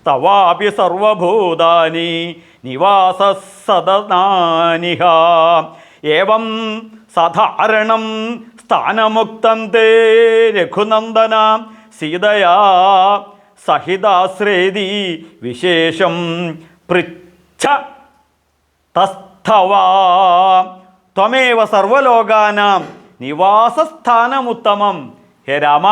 തവാപി സർവഭൂതാനി നിവാസസദനാനിഹ ഏവം സാധാരണം സ്ഥാനമുക്തം തേ രഘുനന്ദന സീതയാ സഹിതാശ്രേതി വിശേഷം പൃച്ഛ തസ്ഥവാം ത്വമേവ സർവലോകാനാം നിവാസസ്ഥാനമുത്തമം. ഹേ രാമ,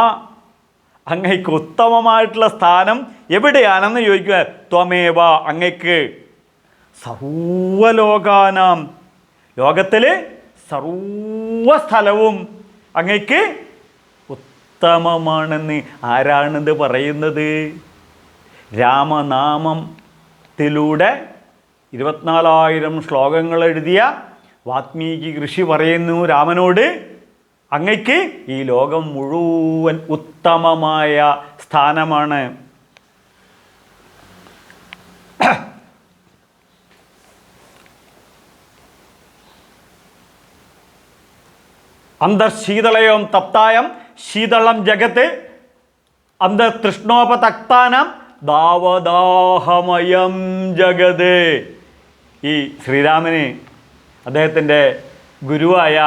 അങ്ങയ്ക്ക് ഉത്തമമായിട്ടുള്ള സ്ഥാനം എവിടെയാണെന്ന് ചോദിക്കുക. ത്വമേവ, അങ്ങയ്ക്ക് സർവലോകാനാം, ലോകത്തിൽ സർവസ്ഥലവും അങ്ങയ്ക്ക് ഉത്തമമാണെന്ന്. ആരാണിത് പറയുന്നത്? രാമനാമത്തിലൂടെ 24,000 ശ്ലോകങ്ങൾ എഴുതിയ വാത്മീകി ഋഷി പറയുന്നു രാമനോട്, അങ്ങയ്ക്ക് ഈ ലോകം മുഴുവൻ ഉത്തമമായ സ്ഥാനമാണ്. അന്തർശീതളയോം തപ്തായം ശീതളം ജഗത്ത് അന്തർതൃഷ്ണോപതക്താനം ദാവദാഹമയം ജഗത്. ഈ ശ്രീരാമന് അദ്ദേഹത്തിൻ്റെ ഗുരുവായ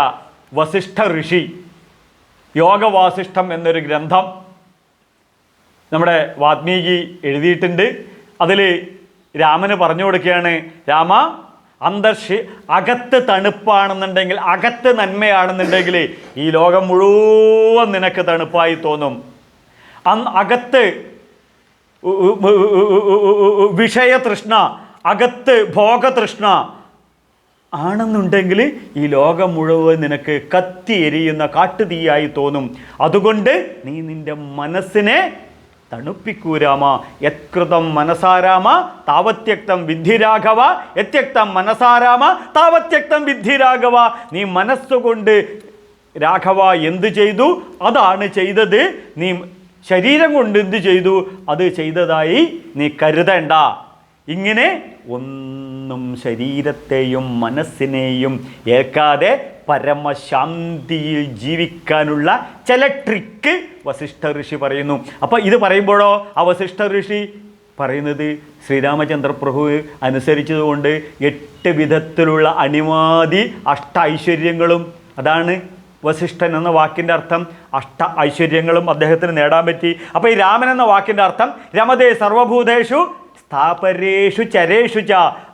വസിഷ്ഠ ഋഷി യോഗവാസിഷ്ഠം എന്നൊരു ഗ്രന്ഥം നമ്മുടെ വാത്മീകി എഴുതിയിട്ടുണ്ട്. അതിൽ രാമന് പറഞ്ഞു കൊടുക്കുകയാണ്, രാമ, അകത്ത് തണുപ്പാണെന്നുണ്ടെങ്കിൽ, അകത്ത് നന്മയാണെന്നുണ്ടെങ്കിൽ ഈ ലോകം മുഴുവൻ നിനക്ക് തണുപ്പായി തോന്നും. അകത്ത് വിഷയതൃഷ്ണ, അകത്ത് ഭോഗതൃഷ്ണ ആണെന്നുണ്ടെങ്കിൽ ഈ ലോകം മുഴുവൻ നിനക്ക് കത്തി എരിയുന്ന കാട്ടുതീയായി തോന്നും. അതുകൊണ്ട് നീ നിൻ്റെ മനസ്സിനെ തണുപ്പിക്കൂ രാമ. യത്കൃതം മനസാരാമ താവത്യക്തം വിദ്ധി രാഘവ, യത്യക്തം മനസാരാമ താവത്യക്തം വിദ്ധി രാഘവ. നീ മനസ്സുകൊണ്ട് രാഘവ എന്ത് ചെയ്തു അതാണ് ചെയ്തത്. നീ ശരീരം കൊണ്ട് എന്ത് ചെയ്തു അത് ചെയ്തതായി നീ കരുതണ്ട. ഇങ്ങനെ ഒന്നും ശരീരത്തെയും മനസ്സിനെയും ഏൽക്കാതെ പരമശാന്തിയിൽ ജീവിക്കാനുള്ള ചില ട്രിക്ക് വസിഷ്ഠ ഋഷി പറയുന്നു. അപ്പോൾ ഇത് പറയുമ്പോഴോ ആ വസിഷ്ഠ ഋഷി പറയുന്നത് ശ്രീരാമചന്ദ്ര പ്രഭു അനുസരിച്ചതുകൊണ്ട് 8 വിധത്തിലുള്ള അണിമാതി ഐശ്വര്യങ്ങളും, അതാണ് വസിഷ്ഠൻ എന്ന വാക്കിൻ്റെ അർത്ഥം, ഐശ്വര്യങ്ങളും അദ്ദേഹത്തിന് നേടാൻ പറ്റി. അപ്പോൾ ഈ രാമൻ എന്ന വാക്കിൻ്റെ അർത്ഥം രമതേ സർവഭൂതേഷു സ്ഥാപരേഷു ചരേഷു ച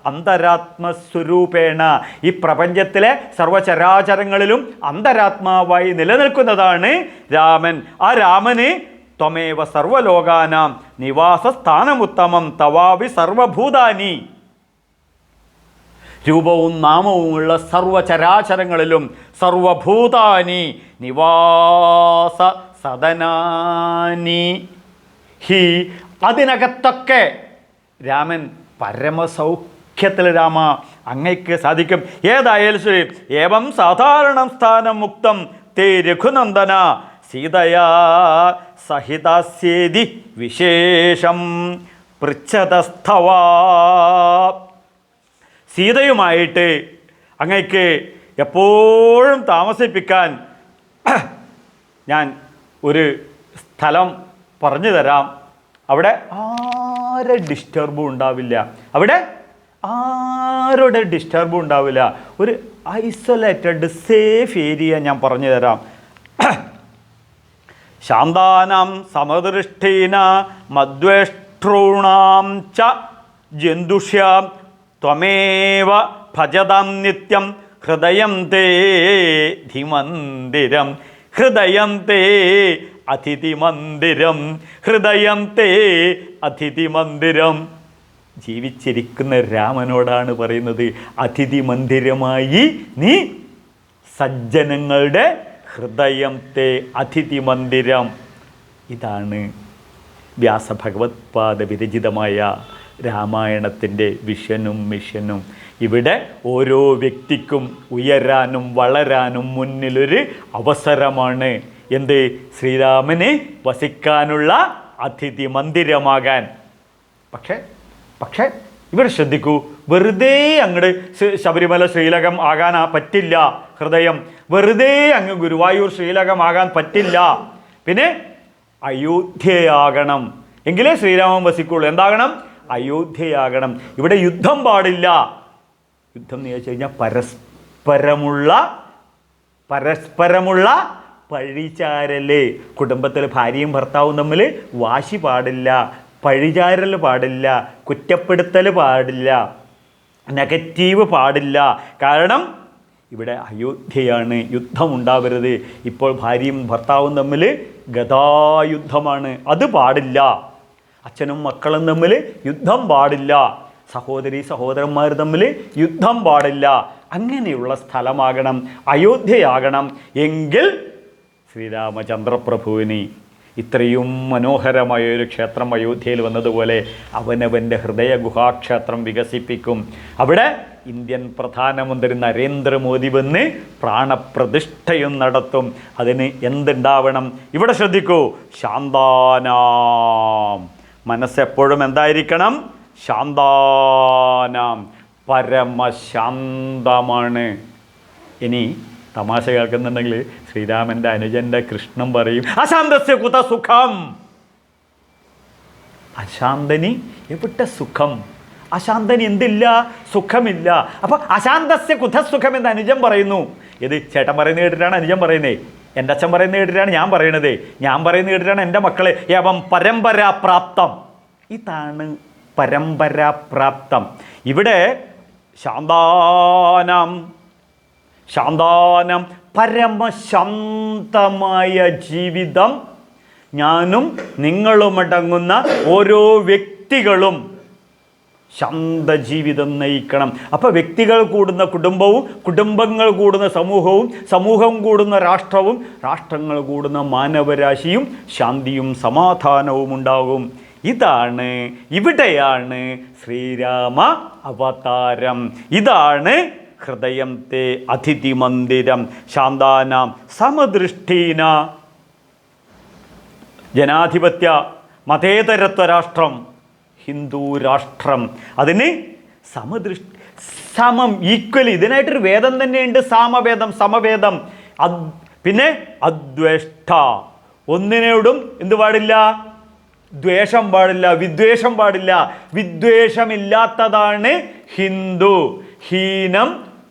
അന്തരാത്മസ്വരൂപേണ. ഈ പ്രപഞ്ചത്തിലെ സർവചരാചരങ്ങളിലും അന്തരാത്മാവായി നിലനിൽക്കുന്നതാണ് രാമൻ. ആ രാമന് ത്വമേവ സർവലോകാനാം നിവാസസ്ഥാനമുത്തമം തവാവി സർവഭൂതാനി. രൂപവും നാമവുമുള്ള സർവചരാചരങ്ങളിലും സർവഭൂതാനി നിവാസ സദനാനി ഹി, അതിനകത്തൊക്കെ രാമൻ പരമസൗഖ്യത്തിൽ രാമ അങ്ങയ്ക്ക് സാധിക്കും. ഏതായാലും ശരി, ഏവം സാധാരണം സ്ഥാനം മുക്തം തേ രഘുനന്ദന സീതയാ സഹിതാസ്യേതി വിശേഷം പൃച്ഛതസ്ഥവാ. സീതയുമായിട്ട് അങ്ങയ്ക്ക് എപ്പോഴും താമസിപ്പിക്കാൻ ഞാൻ ഒരു സ്ഥലം പറഞ്ഞു തരാം. അവിടെ ആരുടെ ഡിസ്റ്റർബും ഉണ്ടാവില്ല, അവിടെ ആരുടെ ഡിസ്റ്റർബും ഉണ്ടാവില്ല. ഒരു ഐസൊലേറ്റഡ് സേഫ് ഏരിയ ഞാൻ പറഞ്ഞു തരാം. ശാന്താനാം സമദൃഷ്ടീന മദ്വേഷ്ട്രൂണാം ച ജന്തുഷ്യാം ത്വമേവ ഭജതാം നിത്യം ഹൃദയം തേ ധിമന്ദിരം ഹൃദയം തേ അതിഥി മന്ദിരം ഹൃദയം തേ അതിഥി മന്ദിരം. ജീവിച്ചിരിക്കുന്ന രാമനോടാണ് പറയുന്നത്, അതിഥി മന്ദിരമായി നീ സജ്ജനങ്ങളുടെ ഹൃദയം തേ അതിഥി മന്ദിരം. ഇതാണ് വ്യാസഭഗവത്പാദ വിരചിതമായ രാമായണത്തിൻ്റെ വിഷനും മിഷനും. ഇവിടെ ഓരോ വ്യക്തിക്കും ഉയരാനും വളരാനും മുന്നിലൊരു അവസരമാണ്. എന്ത്? ശ്രീരാമന് വസിക്കാനുള്ള അതിഥി മന്ദിരമാകാൻ. പക്ഷേ ഇവിടെ ശ്രദ്ധിക്കൂ, വെറുതെ അങ്ങോട്ട് ശബരിമല ശ്രീലകം ആകാൻ പറ്റില്ല. ഹൃദയം വെറുതെ അങ്ങ് ഗുരുവായൂർ ശ്രീലകമാകാൻ പറ്റില്ല. പിന്നെ അയോധ്യയാകണം, എങ്കിലേ ശ്രീരാമൻ വസിക്കുള്ളൂ. എന്താകണം? അയോധ്യയാകണം. ഇവിടെ യുദ്ധം പാടില്ല. യുദ്ധം എന്ന് ചോദിച്ചു കഴിഞ്ഞാൽ പരസ്പരമുള്ള പഴിചാരല്. കുടുംബത്തിൽ ഭാര്യയും ഭർത്താവും തമ്മിൽ വാശി പാടില്ല, പഴിചാരൽ പാടില്ല, കുറ്റപ്പെടുത്തൽ പാടില്ല, നെഗറ്റീവ് പാടില്ല. കാരണം ഇവിടെ അയോധ്യയാണ്, യുദ്ധമുണ്ടാവരുത്. ഇപ്പോൾ ഭാര്യയും ഭർത്താവും തമ്മിൽ ഗദായുദ്ധമാണ്, അത് പാടില്ല. അച്ഛനും മക്കളും തമ്മിൽ യുദ്ധം പാടില്ല, സഹോദരി സഹോദരന്മാർ തമ്മിൽ യുദ്ധം പാടില്ല. അങ്ങനെയുള്ള സ്ഥലമാകണം, അയോധ്യയാകണം. എങ്കിൽ ശ്രീരാമചന്ദ്രപ്രഭുവിന് ഇത്രയും മനോഹരമായൊരു ക്ഷേത്രം അയോധ്യയിൽ വന്നതുപോലെ അവനവൻ്റെ ഹൃദയ ഗുഹാക്ഷേത്രം വികസിപ്പിക്കും. അവിടെ ഇന്ത്യൻ പ്രധാനമന്ത്രി നരേന്ദ്രമോദി വന്ന് പ്രാണപ്രതിഷ്ഠയും നടത്തും. അതിന് എന്തുണ്ടാവണം? ഇവിടെ ശ്രദ്ധിക്കൂ, ശാന്താനാം. മനസ്സെപ്പോഴും എന്തായിരിക്കണം? ശാന്താനാം, പരമശാന്തമാണ്. ഇനി തമാശ കേൾക്കുന്നുണ്ടെങ്കിൽ ശ്രീരാമൻ്റെ അനുജൻ്റെ കൃഷ്ണൻ പറയും, അശാന്തസ്യ കുത സുഖം. അശാന്തനി എവിടെ സുഖം? അശാന്തനി എന്തില്ല? സുഖമില്ല. അപ്പോൾ അശാന്തസ്യ കുത സുഖം എന്ന് അനുജൻ പറയുന്നു. ഇത് ചേട്ടൻ പറയുന്നത് കേട്ടിട്ടാണ് അനുജൻ പറയുന്നത്, എൻ്റെ അച്ഛൻ പറയുന്നത് കേട്ടിട്ടാണ് ഞാൻ പറയണത്, ഞാൻ പറയുന്നത് കേട്ടിട്ടാണ് എൻ്റെ മക്കളെ. ഏവം പരമ്പരാപ്രാപ്തം. ഇതാണ് പരമ്പരാപ്രാപ്തം. ഇവിടെ ശാന്താനാം, ശാന്താനം, പരമശാന്തമായ ജീവിതം ഞാനും നിങ്ങളുമടങ്ങുന്ന ഓരോ വ്യക്തികളും ശാന്തജീവിതം നയിക്കണം. അപ്പോൾ വ്യക്തികൾ കൂടുന്ന കുടുംബവും, കുടുംബങ്ങൾ കൂടുന്ന സമൂഹവും, സമൂഹം കൂടുന്ന രാഷ്ട്രവും, രാഷ്ട്രങ്ങൾ കൂടുന്ന മാനവരാശിയും ശാന്തിയും സമാധാനവും ഉണ്ടാകും. ഇതാണ്, ഇവിടെയാണ് ശ്രീരാമ അവതാരം. ഇതാണ് ഹൃദയം തേ അതിഥി മന്ദിരം ശാന്താനാം സമദൃഷ്ടീന. ജനാധിപത്യ മതേതരത്വ രാഷ്ട്രം, ഹിന്ദു രാഷ്ട്രം, അതിന് സമദൃഷ്ടി, സമം, ഈക്വലി. ഇതിനായിട്ടൊരു വേദം തന്നെയുണ്ട്, സാമവേദം, സമവേദം. പിന്നെ അദ്വേഷ്ട, ഒന്നിനോടും എന്ത് പാടില്ല? ദ്വേഷം പാടില്ല, വിദ്വേഷം പാടില്ല. വിദ്വേഷമില്ലാത്തതാണ് ഹിന്ദു. ഹീനം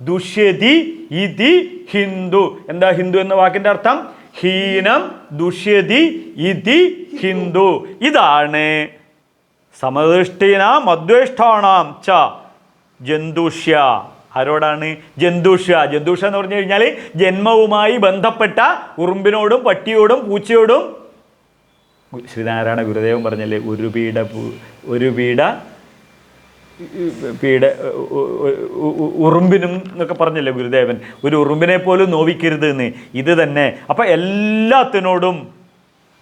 ദുഷ്യതി ഇതി ഹിന്ദു. എന്താ ഹിന്ദു എന്ന വാക്കിൻ്റെ അർത്ഥം? ഹീനം ദുഷ്യതി ഇതി ഹിന്ദു. ഇതാണ് സമദൃഷ്ടീനാം അദ്വേഷ്ടാണാം ച ജന്തുഷ്യ. ആരോടാണ്? ജന്തുഷ്യ. ജന്തുഷ്യ എന്ന് പറഞ്ഞു കഴിഞ്ഞാൽ ജന്മവുമായി ബന്ധപ്പെട്ട ഉറുമ്പിനോടും പട്ടിയോടും പൂച്ചയോടും. ശ്രീനാരായണ ഗുരുദേവൻ പറഞ്ഞല്ലേ, ഒരു പീഡ ഉറുമ്പിനും എന്നൊക്കെ പറഞ്ഞല്ലേ ഗുരുദേവൻ, ഒരു ഉറുമ്പിനെ പോലും നോവിക്കരുത് എന്ന്. ഇത് തന്നെ. അപ്പം എല്ലാത്തിനോടും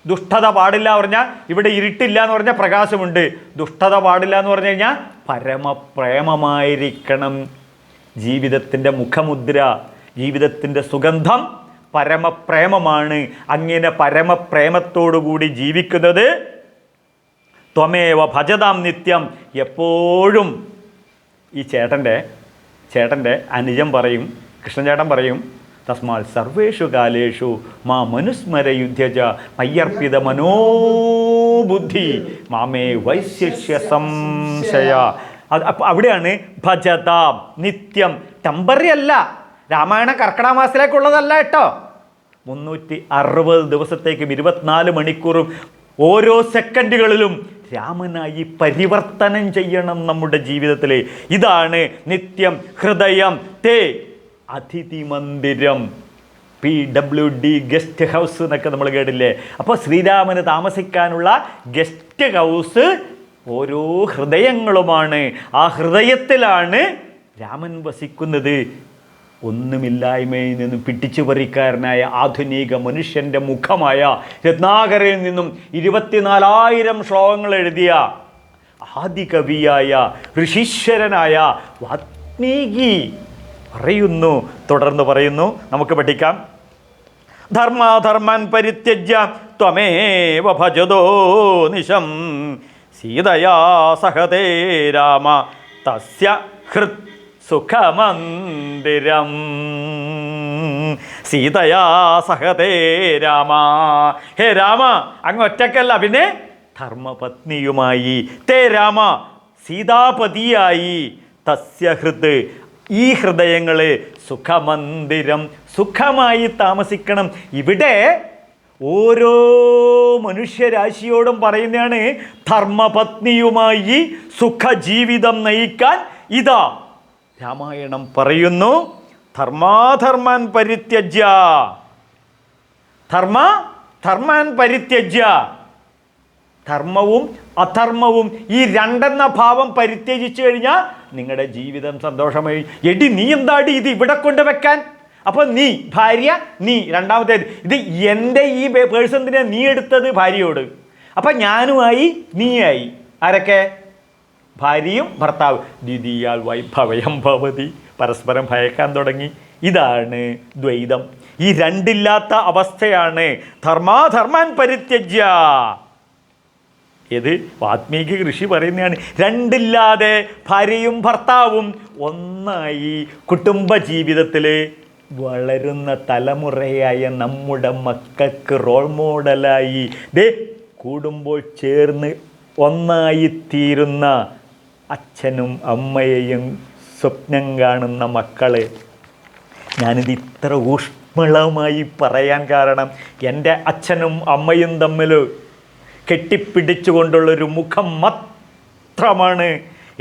ദുഷ്ടത പാടില്ല പറഞ്ഞാൽ, ഇവിടെ ഇരുട്ടില്ല എന്ന് പറഞ്ഞാൽ പ്രകാശമുണ്ട്. ദുഷ്ടത പാടില്ല എന്ന് പറഞ്ഞു കഴിഞ്ഞാൽ പരമപ്രേമമായിരിക്കണം ജീവിതത്തിൻ്റെ മുഖമുദ്ര, ജീവിതത്തിൻ്റെ സുഗന്ധം പരമപ്രേമമാണ്. അങ്ങനെ പരമപ്രേമത്തോടുകൂടി ജീവിക്കുന്നത് ത്വമേവ ഭജതാം നിത്യം. എപ്പോഴും ഈ ചേട്ടൻ്റെ അനുജൻ പറയും, കൃഷ്ണചേട്ടൻ പറയും, തസ്മാൽ സർവേഷു കാലേഷു മാ മനുസ്മര യുദ്ധ്യജ മയ്യർപ്പിത മനോബുദ്ധി മാമേ വൈശ്യസ്യ സംശയ. അവിടെയാണ് ഭജതാം നിത്യം. ടെമ്പററി അല്ല, രാമായണ കർക്കിടക മാസത്തിലേക്കുള്ളതല്ല കേട്ടോ. 360 ദിവസത്തേക്കും 24 മണിക്കൂറും ഓരോ സെക്കൻഡുകളിലും രാമനായി പരിവർത്തനം ചെയ്യണം നമ്മുടെ ജീവിതത്തിൽ. ഇതാണ് നിത്യം. ഹൃദയം തേ അതിഥി മന്ദിരം, PWD ഗസ്റ്റ് ഹൗസ് എന്നൊക്കെ നമ്മൾ കേട്ടില്ലേ. അപ്പോൾ ശ്രീരാമന് താമസിക്കാനുള്ള ഗസ്റ്റ് ഹൗസ് ഓരോ ഹൃദയങ്ങളുമാണ്. ആ ഹൃദയത്തിലാണ് രാമൻ വസിക്കുന്നത്. ഒന്നുമില്ലായ്മയിൽ നിന്നും പിടിച്ചുപറിക്കാരനായ ആധുനിക മനുഷ്യൻ്റെ മുഖമായ രത്നാകരയിൽ നിന്നും 24,000 ശ്ലോകങ്ങൾ എഴുതിയ ആദികവിയായ ഋഷീശ്വരനായ വാത്മീകി പറയുന്നു, തുടർന്ന് പറയുന്നു, നമുക്ക് പഠിക്കാം. ധർമാധർമാൻ പരിത്യജ്യ ത്വമേവ ഭജതോ നിശം സീതയാ സഹതേ രാമ തസ്യ ഹൃത് സുഖമന്ദിരം. സീതയാ സഹതേ രാമ. ഹേ രാമ, അങ്ങ് ഒറ്റക്കല്ല, പിന്നെ ധർമ്മപത്നിയുമായി. തേ രാമ, സീതാപതിയായി. തസ്യ ഹൃത്, ഈ ഹൃദയങ്ങൾ സുഖമന്ദിരം, സുഖമായി താമസിക്കണം. ഇവിടെ ഓരോ മനുഷ്യരാശിയോടും പറയുന്നതാണ്, ധർമ്മപത്നിയുമായി സുഖജീവിതം നയിക്കാൻ ഇതാ രാമായണം പറയുന്നു. ധർമാധർമാൻ പരിത്യജ്യ, ധർമാൻ പരിത്യജ്യ. ധർമ്മവും അധർമ്മവും ഈ രണ്ടെന്ന ഭാവം പരിത്യജിച്ചു കഴിഞ്ഞാൽ നിങ്ങളുടെ ജീവിതം സന്തോഷമായി. എടി നീ എന്താടി ഇത് ഇവിടെ കൊണ്ടുവെക്കാൻ? അപ്പോൾ നീ ഭാര്യ, നീ രണ്ടാമത്തേത്, ഇത് എൻ്റെ ഈ പേഴ്സൺസിനെ നീ എടുത്തത് ഭാര്യയോട്, അപ്പം ഞാനുമായി നീയായി. ആരൊക്കെ? ഭാര്യയും ഭർത്താവ്. ദ്വിതീയാൽ വൈഭവയം ഭവതി, പരസ്പരം ഭയക്കാൻ തുടങ്ങി. ഇതാണ് ദ്വൈതം. ഈ രണ്ടില്ലാത്ത അവസ്ഥയാണ് ധർമാധർമാൻ പരിത്യജ്യ. ഇത് വാത്മീകി ഋഷി പറയുന്നതാണ്. രണ്ടില്ലാതെ ഭാര്യയും ഭർത്താവും ഒന്നായി കുടുംബ ജീവിതത്തിൽ വളരുന്ന തലമുറയായ നമ്മുടെ മക്കൾക്ക് റോൾ മോഡലായി കൂടുമ്പോൾ ചേർന്ന് ഒന്നായിത്തീരുന്ന അച്ഛനും അമ്മയെയും സ്വപ്നം കാണുന്ന മക്കളെ. ഞാനിത് ഇത്ര ഊഷ്മളമായി പറയാൻ കാരണം എൻ്റെ അച്ഛനും അമ്മയും തമ്മിൽ കെട്ടിപ്പിടിച്ചുകൊണ്ടുള്ളൊരു മുഖം മാത്രമാണ്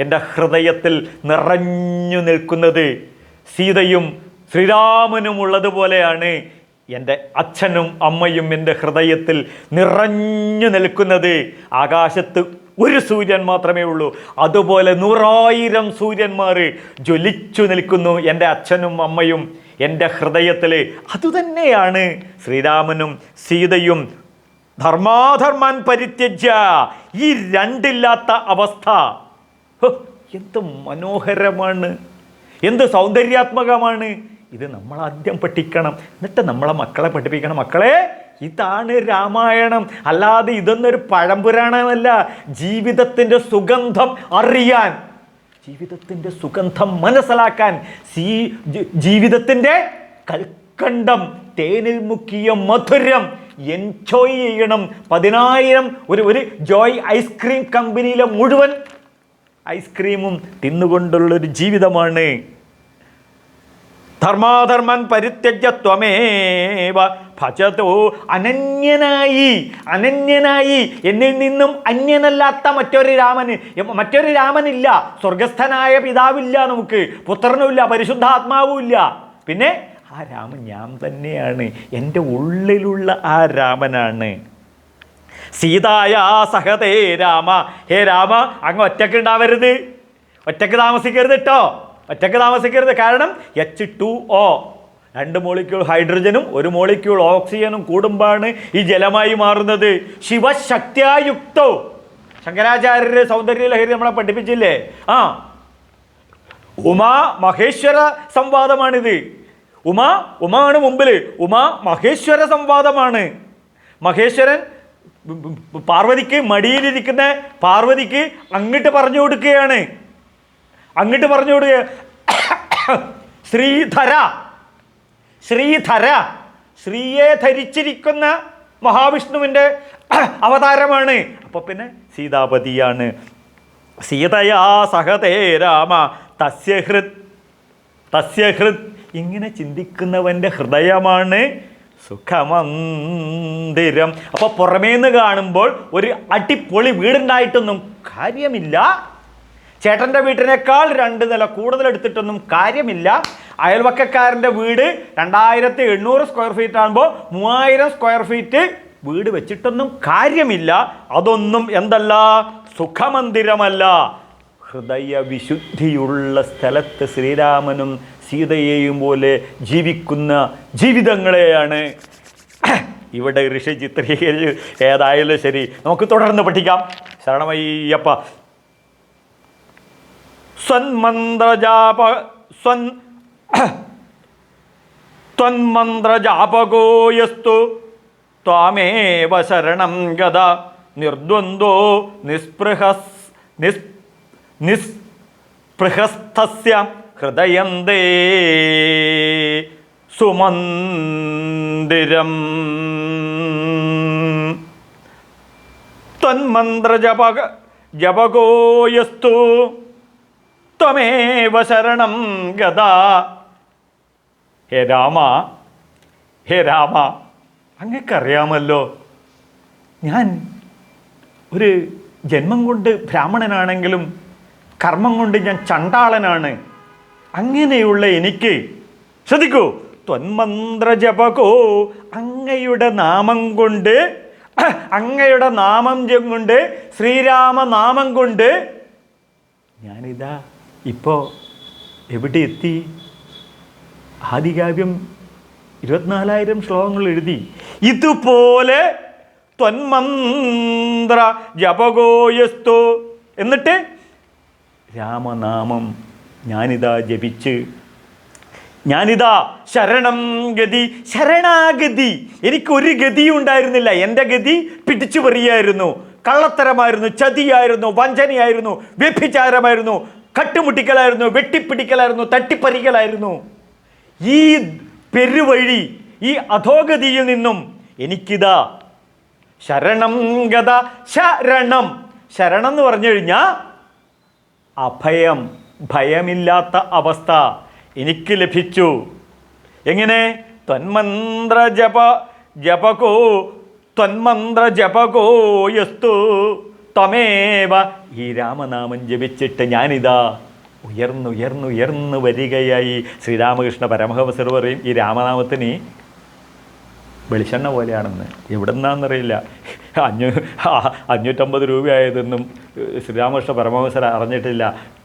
എൻ്റെ ഹൃദയത്തിൽ നിറഞ്ഞു നിൽക്കുന്നത്. സീതയും ശ്രീരാമനും ഉള്ളതുപോലെയാണ് എൻ്റെ അച്ഛനും അമ്മയും എൻ്റെ ഹൃദയത്തിൽ നിറഞ്ഞു നിൽക്കുന്നത്. ആകാശത്ത് ഒരു സൂര്യൻ മാത്രമേ ഉള്ളൂ, അതുപോലെ 100,000 സൂര്യന്മാർ ജ്വലിച്ചു നിൽക്കുന്നു എൻ്റെ അച്ഛനും അമ്മയും എൻ്റെ ഹൃദയത്തിൽ. അതുതന്നെയാണ് ശ്രീരാമനും സീതയും. ധർമാധർമാൻ പരിത്യജ്യ, ഈ രണ്ടില്ലാത്ത അവസ്ഥ എന്ത് മനോഹരമാണ്, എന്ത് സൗന്ദര്യാത്മകമാണ്. ഇത് നമ്മൾ ആദ്യം പഠിക്കണം, എന്നിട്ട് നമ്മളെ മക്കളെ പഠിപ്പിക്കണം. മക്കളെ, ഇതാണ് രാമായണം, അല്ലാതെ ഇതൊന്നൊരു പഴംപുരാണമല്ല. ജീവിതത്തിൻ്റെ സുഗന്ധം അറിയാൻ, ജീവിതത്തിൻ്റെ സുഗന്ധം മനസ്സിലാക്കാൻ, ജീവിതത്തിൻ്റെ കൽക്കണ്ടം തേനിൽ മുക്കിയ മധുരം എൻജോയ് ചെയ്യണം. 10,000 ഒരു ജോയ് ഐസ്ക്രീം കമ്പനിയിലെ മുഴുവൻ ഐസ്ക്രീമും തിന്നുകൊണ്ടുള്ളൊരു ജീവിതമാണ്. ധർമാധർമ്മൻ പരിത്യജ്യ ത്വമേവ ഭജതോ, അനന്യനായി എന്നിൽ നിന്നും അന്യനല്ലാത്ത മറ്റൊരു രാമനില്ല. സ്വർഗസ്ഥനായ പിതാവില്ല, നമുക്ക് പുത്രനുമില്ല, പരിശുദ്ധാത്മാവും ഇല്ല. പിന്നെ ആ രാമൻ ഞാൻ തന്നെയാണ്, എൻ്റെ ഉള്ളിലുള്ള ആ രാമനാണ്. സീതായാ സഹതേ രാമ, ഹേ രാമ, അങ്ങ് ഒറ്റയ്ക്ക് ഉണ്ടാവരുത്, ഒറ്റയ്ക്ക് താമസിക്കരുത് കേട്ടോ, ഒറ്റയ്ക്ക് താമസിക്കരുത്. കാരണം H2O, 2 മോളിക്യൂൾ ഹൈഡ്രജനും 1 മോളിക്യൂൾ ഓക്സിജനും കൂടുമ്പാണ് ഈ ജലമായി മാറുന്നത്. ശിവശക്തിയായുക്തോ, ശങ്കരാചാര്യരുടെ സൗന്ദര്യ ലഹരി നമ്മളെ പഠിപ്പിച്ചില്ലേ? ഉമാ മഹേശ്വര സംവാദമാണിത്. ഉമാണ് മുമ്പിൽ, ഉമാ മഹേശ്വര സംവാദമാണ്. മഹേശ്വരൻ പാർവതിക്ക്, മടിയിലിരിക്കുന്ന പാർവതിക്ക് അങ്ങോട്ട് പറഞ്ഞു കൊടുക്കുകയാണ്, ശ്രീധര, ശ്രീയെ ധരിച്ചിരിക്കുന്ന മഹാവിഷ്ണുവിൻ്റെ അവതാരമാണ്. അപ്പോൾ പിന്നെ സീതാപതിയാണ്. സീതയാ സഹതേ രാമ തസ്യഹൃത്, ഇങ്ങനെ ചിന്തിക്കുന്നവൻ്റെ ഹൃദയമാണ് സുഖമന്ദിരം. അപ്പോൾ പുറമേന്ന് കാണുമ്പോൾ ഒരു അടിപൊളി വീടുണ്ടായിട്ടൊന്നും കാര്യമില്ല, ചേട്ടൻ്റെ വീട്ടിനേക്കാൾ 2 നില കൂടുതൽ എടുത്തിട്ടൊന്നും കാര്യമില്ല. അയൽവക്കക്കാരൻ്റെ വീട് 2,800 സ്ക്വയർ ഫീറ്റ് ആകുമ്പോൾ 3,000 സ്ക്വയർ ഫീറ്റ് വീട് വെച്ചിട്ടൊന്നും കാര്യമില്ല. അതൊന്നും എന്തല്ല, സുഖമന്ദിരമല്ല. ഹൃദയ വിശുദ്ധിയുള്ള സ്ഥലത്ത് ശ്രീരാമനും സീതയെയും പോലെ ജീവിക്കുന്ന ജീവിതങ്ങളെയാണ് ഇവിടെ ഋഷി ചിത്രീകരിച്ച്. ഏതായാലും ശരി, നമുക്ക് തുടർന്ന് പഠിക്കാം. ശരണമയ്യപ്പ. ത്വന്മന്ത്രജാപകോയസ്തു ത്വാമേവ ശരണം ഗത നിർദ്വന്ദ്വോ നിസ്പൃഹസ്ഥസ്യ ഹൃദയന്തേ സുമന്ദിരം. ത്വന്മന്ത്രജപകോയസ്തു ത്വമേവ ശരണം ഗത. ഹേ രാമ, അങ്ങക്കറിയാമല്ലോ, ഞാൻ ഒരു ജന്മം കൊണ്ട് ബ്രാഹ്മണനാണെങ്കിലും കർമ്മം കൊണ്ട് ഞാൻ ചണ്ടാളനാണ്. അങ്ങനെയുള്ള എനിക്ക്, ശ്രദ്ധിക്കൂ, ത്വന്മന്ത്ര ജപകോ, അങ്ങയുടെ നാമം കൊണ്ട്, അങ്ങയുടെ നാമം കൊണ്ട്, ശ്രീരാമനാമം കൊണ്ട് ഞാനിതാ ഇപ്പോൾ എവിടെ എത്തി? ആദികാവ്യം 24,000 ശ്ലോകങ്ങൾ എഴുതി. ഇതുപോലെ ത്വന്മന്ത്ര ജപഗോയസ്തു, എന്നിട്ട് രാമനാമം ഞാനിതാ ജപിച്ച്, ഞാനിതാ ശരണം ഗതി, ശരണാഗതി. എനിക്കൊരു ഗതിയും ഉണ്ടായിരുന്നില്ല. എൻ്റെ ഗതി പിടിച്ചു പറിയായിരുന്നു, കള്ളത്തരമായിരുന്നു, ചതിയായിരുന്നു, വഞ്ചനയായിരുന്നു, വ്യഭിചാരമായിരുന്നു, കട്ടുമുട്ടിക്കലായിരുന്നു, വെട്ടിപ്പിടിക്കലായിരുന്നു, തട്ടിപ്പറിക്കലായിരുന്നു. ഈ പെരുവഴി, ഈ അധോഗതിയിൽ നിന്നും എനിക്കിതാ ശരണം ഗത, ശരണം, ശരണം എന്ന് പറഞ്ഞു കഴിഞ്ഞാൽ അഭയം, ഭയമില്ലാത്ത അവസ്ഥ എനിക്ക് ലഭിച്ചു. എങ്ങനെ? ത്വന്മന്ത്ര ജപകോ, ത്വന്മന്ത്ര ജപകോ യസ്തു ത്വമേവ. ഈ രാമനാമം ജപിച്ചിട്ട് ഞാനിതാ ഉയർന്നുയർന്നുയർന്നു വരികയായി. ശ്രീരാമകൃഷ്ണ പരമഹംസർ പറയും ഈ രാമനാമത്തിന് വെളിച്ചെണ്ണ പോലെയാണെന്ന്. എവിടെ നിന്നാണെന്നറിയില്ല. 550 രൂപയായതൊന്നും ശ്രീരാമകൃഷ്ണ പരമഹംസർ അറിഞ്ഞിട്ടില്ല.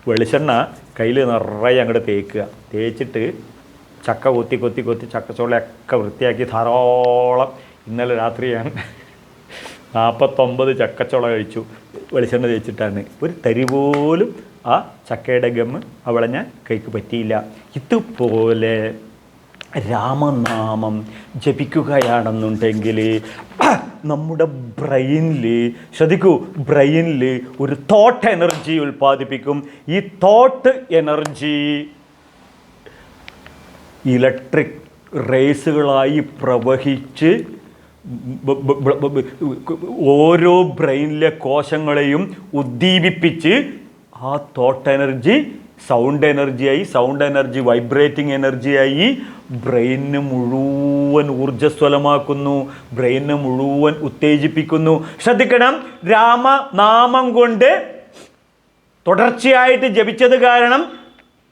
വെളിച്ചെണ്ണ കയ്യിൽ നിറയെ അങ്ങോട്ട് തേക്കുക. തേച്ചിട്ട് ചക്ക കൊത്തി കൊത്തി കൊത്തി ചക്കച്ചോളയൊക്കെ വൃത്തിയാക്കി ധാരാളം. ഇന്നലെ രാത്രി ഞാൻ 49 ചക്കച്ചോള കഴിച്ചു. വെളിച്ചെണ്ണ തേച്ചിട്ടാണ്. ഒരു തരി പോലും ആ ചക്കയുടെ ഗമ്മ് അവളെ ഞാൻ കൈക്ക് പറ്റിയില്ല. ഇതുപോലെ രാമനാമം ജപിക്കുകയാണെന്നുണ്ടെങ്കിൽ നമ്മുടെ ബ്രെയിനിൽ, ശ്രദ്ധിക്കൂ, ബ്രെയിനിൽ ഒരു തോട്ട് എനർജി ഉൽപ്പാദിപ്പിക്കും. ഈ തോട്ട് എനർജി ഇലക്ട്രിക് റേസുകളായി പ്രവഹിച്ച് ഓരോ ബ്രെയിനിലെ കോശങ്ങളെയും ഉദ്ദീപിപ്പിച്ച് ആ തോട്ട് എനർജി സൗണ്ട് എനർജിയായി, സൗണ്ട് എനർജി വൈബ്രേറ്റിംഗ് എനർജിയായി ബ്രെയിനിന് മുഴുവൻ ഊർജ്ജസ്വലമാക്കുന്നു, ബ്രെയിനിന് മുഴുവൻ ഉത്തേജിപ്പിക്കുന്നു. ശ്രദ്ധിക്കണം, രാമനാമം കൊണ്ട് തുടർച്ചയായിട്ട് ജപിച്ചത് കാരണം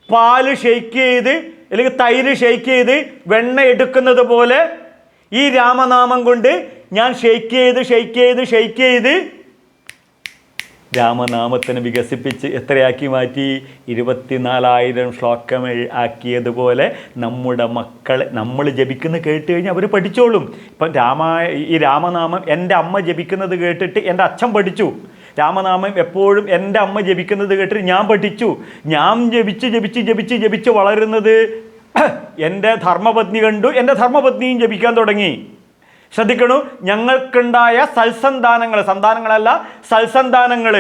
പാല് ഷെയ്ക്ക് ചെയ്ത് അല്ലെങ്കിൽ തൈര് ഷെയ്ക്ക് ചെയ്ത് വെണ്ണ എടുക്കുന്നത് പോലെ ഈ രാമനാമം കൊണ്ട് ഞാൻ ഷെയ്ക്ക് ചെയ്ത് രാമനാമത്തിന് വികസിപ്പിച്ച് എത്രയാക്കി മാറ്റി? 24,000 ശ്ലോകം ആക്കിയതുപോലെ നമ്മുടെ മക്കളെ നമ്മൾ ജപിക്കുന്ന കേട്ട് കഴിഞ്ഞാൽ അവർ പഠിച്ചോളും. ഇപ്പം ഈ രാമനാമം എൻ്റെ അമ്മ ജപിക്കുന്നത് കേട്ടിട്ട് എൻ്റെ അച്ഛൻ പഠിച്ചു. രാമനാമം എപ്പോഴും എൻ്റെ അമ്മ ജപിക്കുന്നത് കേട്ടിട്ട് ഞാൻ പഠിച്ചു. ഞാൻ ജപിച്ച് വളരുന്നത് എൻ്റെ ധർമ്മപത്നി കണ്ടു. എൻ്റെ ധർമ്മപത്നിയും ജപിക്കാൻ തുടങ്ങി. ശ്രദ്ധിക്കണു, ഞങ്ങൾക്കുണ്ടായ സന്താനങ്ങളല്ല സൽസന്താനങ്ങൾ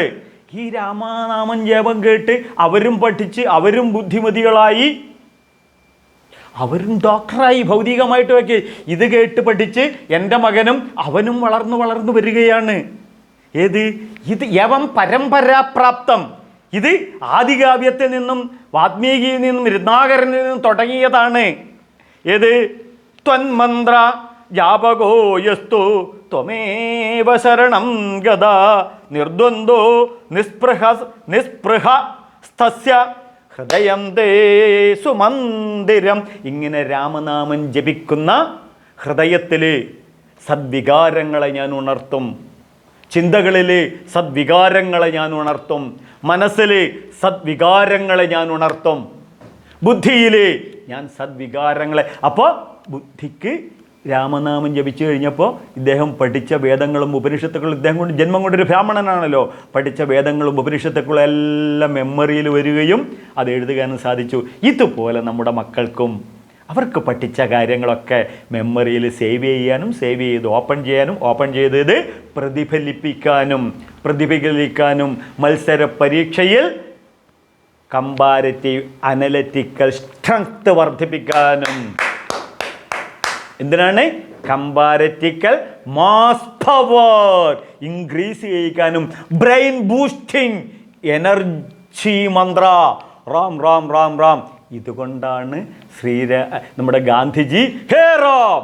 ഈ രാമനാമം ജപം കേട്ട് അവരും പഠിച്ച് അവരും ബുദ്ധിമതികളായി, അവരും ഡോക്ടറായി ഭൗതികമായിട്ടൊക്കെ. ഇത് കേട്ട് പഠിച്ച് എൻ്റെ മകനും അവനും വളർന്നു വരികയാണ്. ഇത് യവം പരമ്പരാപ്രാപ്തം. ഇത് ആദികാവ്യത്തിൽ നിന്നും വാത്മീകിയിൽ നിന്നും രത്നാകരനിൽ നിന്നും തുടങ്ങിയതാണ്. ഏത്? ത്വന്മന്ത്ര ജാപകോ യസ്തു ത്വമേവ ശരണം ഗദാ നിർദ്വന്ദ്വോ നിസ്പൃഹ സ്തസ്യ ഹൃദയം തേ സുമന്ദിരം. ഇങ്ങനെ രാമനാമം ജപിക്കുന്ന ഹൃദയത്തിൽ സദ്വികാരങ്ങളെ ഞാൻ ഉണർത്തും, ചിന്തകളിൽ സദ്വികാരങ്ങളെ ഞാൻ ഉണർത്തും, മനസ്സിൽ സദ്വികാരങ്ങളെ ഞാൻ ഉണർത്തും, ബുദ്ധിയിൽ ഞാൻ സദ്വികാരങ്ങളെ. അപ്പോൾ ബുദ്ധിക്ക് രാമനാമം ജപിച്ചു കഴിഞ്ഞപ്പോൾ ഇദ്ദേഹം പഠിച്ച വേദങ്ങളും ഉപനിഷത്തുക്കളും, ഇദ്ദേഹം കൊണ്ട് ജന്മം കൊണ്ടൊരു ബ്രാഹ്മണനാണല്ലോ, പഠിച്ച വേദങ്ങളും ഉപനിഷത്തുക്കളും എല്ലാം മെമ്മറിയിൽ വരികയും അത് എഴുതുവാനും സാധിച്ചു. ഇതുപോലെ നമ്മുടെ മക്കൾക്കും അവർക്ക് പഠിച്ച കാര്യങ്ങളൊക്കെ മെമ്മറിയിൽ സേവ് ചെയ്യാനും സേവ് ചെയ്ത് ഓപ്പൺ ചെയ്ത് പ്രതിഫലിപ്പിക്കാനും മത്സര പരീക്ഷയിൽ കമ്പാരറ്റീവ് അനലറ്റിക്കൽ സ്ട്രെങ്ത് വർദ്ധിപ്പിക്കാനും. എന്തിനാണ്? കമ്പാരറ്റിക്കൽ മാസ് പവർ ഇൻക്രീസ് ചെയ്യിക്കാനും. Brain boosting energy mantra Ram Ram Ram Ram. ഇതുകൊണ്ടാണ് നമ്മുടെ ഗാന്ധിജി ഹേ റാം